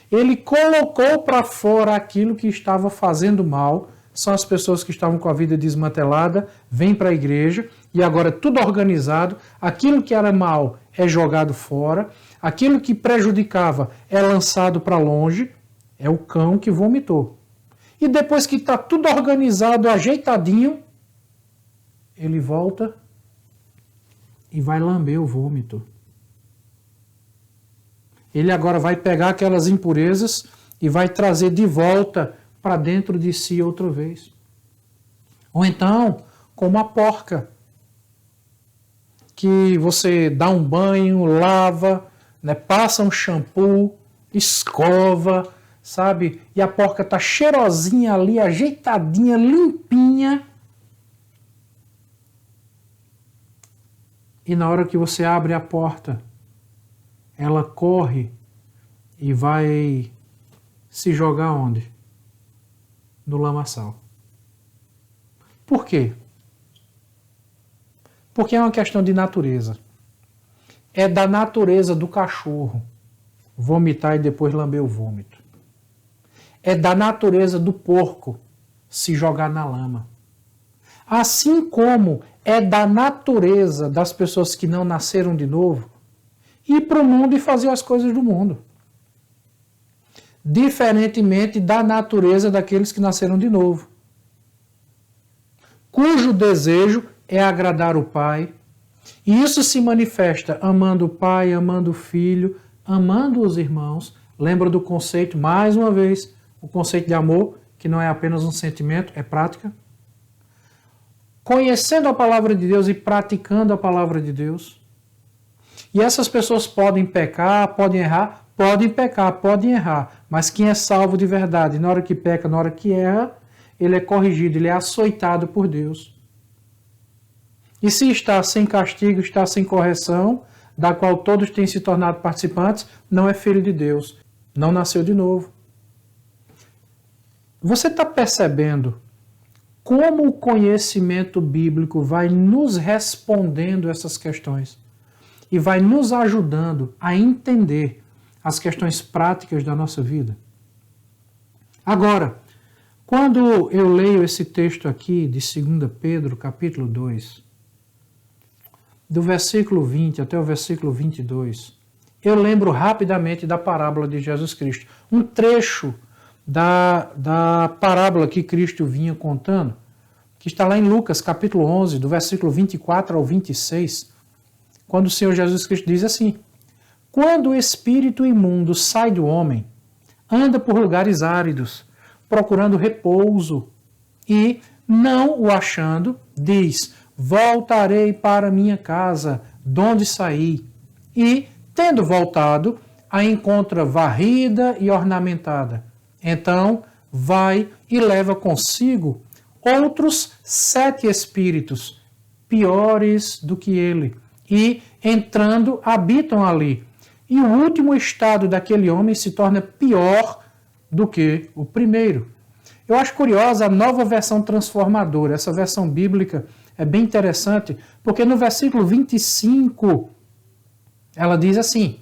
ele colocou para fora aquilo que estava fazendo mal, são as pessoas que estavam com a vida desmantelada, vêm para a igreja e agora tudo organizado, aquilo que era mal é jogado fora, aquilo que prejudicava é lançado para longe, é o cão que vomitou. E depois que está tudo organizado, ajeitadinho, ele volta e vai lamber o vômito. Ele agora vai pegar aquelas impurezas e vai trazer de volta para dentro de si outra vez. Ou então, como a porca, que você dá um banho, lava, né, passa um shampoo, escova, sabe? E a porca está cheirosinha ali, ajeitadinha, limpinha. E na hora que você abre a porta, ela corre e vai se jogar onde? No lamaçal. Por quê? Porque é uma questão de natureza. É da natureza do cachorro vomitar e depois lamber o vômito. É da natureza do porco se jogar na lama. Assim como é da natureza das pessoas que não nasceram de novo ir para o mundo e fazer as coisas do mundo. Diferentemente da natureza daqueles que nasceram de novo, cujo desejo é agradar o Pai, e isso se manifesta amando o Pai, amando o Filho, amando os irmãos. Lembra do conceito, mais uma vez, o conceito de amor, que não é apenas um sentimento, é prática. Conhecendo a palavra de Deus e praticando a palavra de Deus. E essas pessoas podem pecar, podem errar, podem pecar, podem errar, mas quem é salvo de verdade, na hora que peca, na hora que erra, ele é corrigido, ele é açoitado por Deus. E se está sem castigo, está sem correção, da qual todos têm se tornado participantes, não é filho de Deus, não nasceu de novo. Você está percebendo como o conhecimento bíblico vai nos respondendo essas questões e vai nos ajudando a entender as questões práticas da nossa vida? Agora, quando eu leio esse texto aqui de 2 Pedro, capítulo 2, do versículo 20 até o versículo 22, eu lembro rapidamente da parábola de Jesus Cristo. Um trecho da parábola que Cristo vinha contando, que está lá em Lucas, capítulo 11, do versículo 24 ao 26, quando o Senhor Jesus Cristo diz assim: quando o espírito imundo sai do homem, anda por lugares áridos, procurando repouso, e, não o achando, diz: voltarei para minha casa, donde saí. E, tendo voltado, a encontra varrida e ornamentada. Então, vai e leva consigo outros 7 espíritos, piores do que ele, e, entrando, habitam ali. E o último estado daquele homem se torna pior do que o primeiro. Eu acho curiosa a nova versão transformadora. Essa versão bíblica é bem interessante, porque no versículo 25, ela diz assim: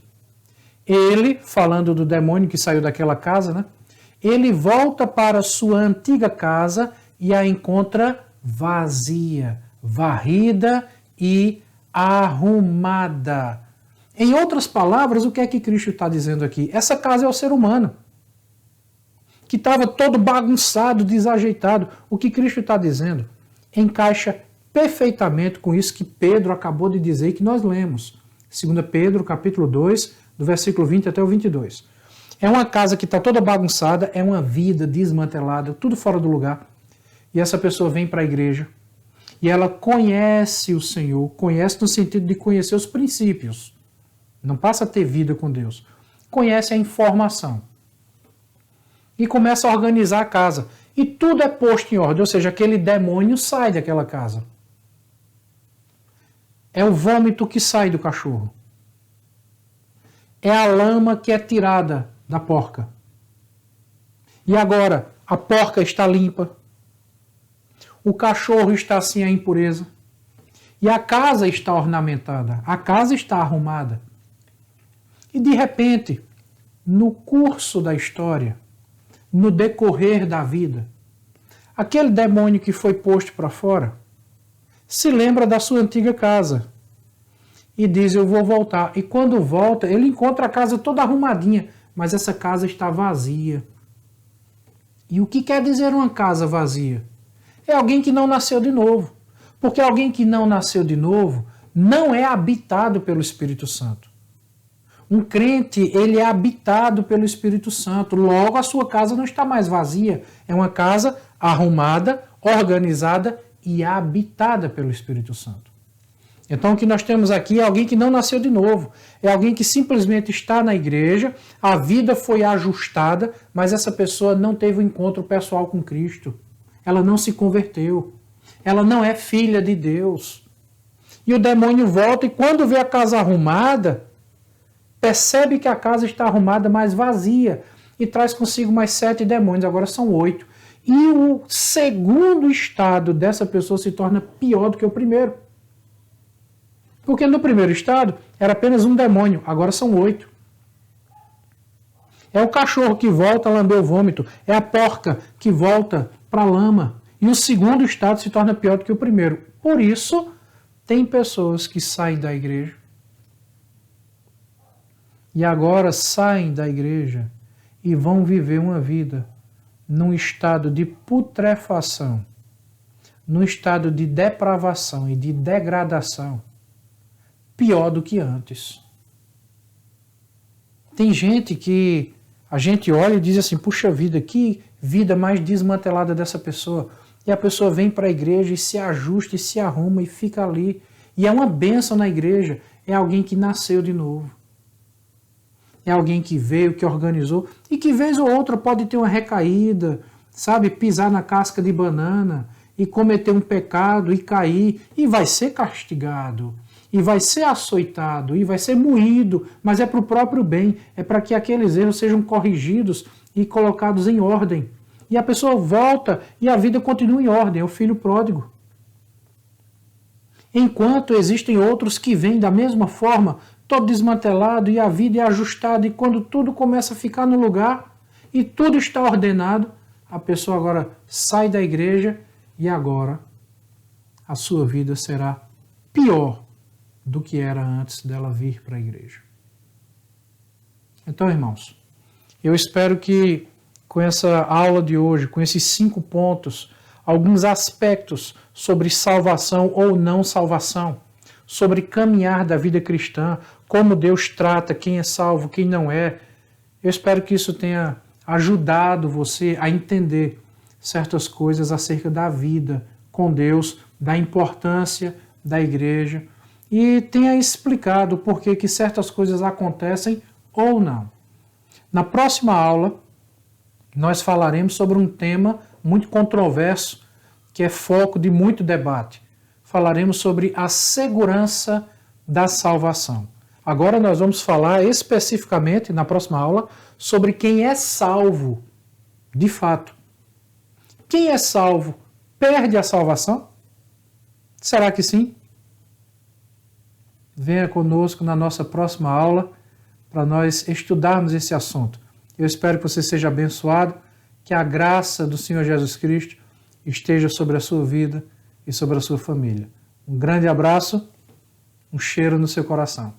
ele, falando do demônio que saiu daquela casa, né? Ele volta para sua antiga casa e a encontra vazia, varrida e arrumada. Em outras palavras, o que é que Cristo está dizendo aqui? Essa casa é o ser humano, que estava todo bagunçado, desajeitado. O que Cristo está dizendo encaixa perfeitamente com isso que Pedro acabou de dizer e que nós lemos. 2 Pedro, capítulo 2, do versículo 20 até o 22. É uma casa que está toda bagunçada, é uma vida desmantelada, tudo fora do lugar. E essa pessoa vem para a igreja e ela conhece o Senhor, conhece no sentido de conhecer os princípios. Não passa a ter vida com Deus. Conhece a informação. E começa a organizar a casa. E tudo é posto em ordem, ou seja, aquele demônio sai daquela casa. É o vômito que sai do cachorro. É a lama que é tirada da porca. E agora, a porca está limpa. O cachorro está sem a impureza. E a casa está ornamentada. A casa está arrumada. E de repente, no curso da história, no decorrer da vida, Aquele demônio que foi posto para fora se lembra da sua antiga casa e diz: eu vou voltar. E quando volta, ele encontra a casa toda arrumadinha, mas essa casa está vazia. E o que quer dizer uma casa vazia? É alguém que não nasceu de novo. Porque alguém que não nasceu de novo não é habitado pelo Espírito Santo. Um crente, ele é habitado pelo Espírito Santo. Logo, a sua casa não está mais vazia. É uma casa arrumada, organizada e habitada pelo Espírito Santo. Então, o que nós temos aqui é alguém que não nasceu de novo. É alguém que simplesmente está na igreja, a vida foi ajustada, mas essa pessoa não teve um encontro pessoal com Cristo. Ela não se converteu. Ela não é filha de Deus. E o demônio volta e quando vê a casa arrumada, percebe que a casa está arrumada, mas vazia, e traz consigo mais 7 demônios, agora são 8. E o segundo estado dessa pessoa se torna pior do que o primeiro. Porque no primeiro estado era apenas um demônio, agora são 8. É o cachorro que volta a lamber o vômito, é a porca que volta para a lama. E o segundo estado se torna pior do que o primeiro. Por isso, tem pessoas que saem da igreja e agora saem da igreja e vão viver uma vida num estado de putrefação, num estado de depravação e de degradação, pior do que antes. Tem gente que a gente olha e diz assim: puxa vida, que vida mais desmantelada dessa pessoa. E a pessoa vem para a igreja e se ajusta e se arruma e fica ali. E é uma bênção na igreja. É alguém que nasceu de novo. É alguém que veio, que organizou, e que vez ou outra pode ter uma recaída, sabe, pisar na casca de banana e cometer um pecado e cair, e vai ser castigado, e vai ser açoitado, e vai ser moído, mas é para o próprio bem, é para que aqueles erros sejam corrigidos e colocados em ordem. E a pessoa volta e a vida continua em ordem, é o filho pródigo. Enquanto existem outros que vêm da mesma forma, todo desmantelado, e a vida é ajustada, e quando tudo começa a ficar no lugar e tudo está ordenado, a pessoa agora sai da igreja e agora a sua vida será pior do que era antes dela vir para a igreja. Então, irmãos, eu espero que com essa aula de hoje, com esses 5 pontos, alguns aspectos sobre salvação ou não salvação, sobre caminhar da vida cristã, como Deus trata quem é salvo, quem não é. Eu espero que isso tenha ajudado você a entender certas coisas acerca da vida com Deus, da importância da igreja, e tenha explicado por que certas coisas acontecem ou não. Na próxima aula, nós falaremos sobre um tema muito controverso, que é foco de muito debate. Falaremos sobre a segurança da salvação. Agora nós vamos falar especificamente, na próxima aula, sobre quem é salvo de fato. Quem é salvo perde a salvação? Será que sim? Venha conosco na nossa próxima aula para nós estudarmos esse assunto. Eu espero que você seja abençoado, que a graça do Senhor Jesus Cristo esteja sobre a sua vida e sobre a sua família. Um grande abraço, um cheiro no seu coração.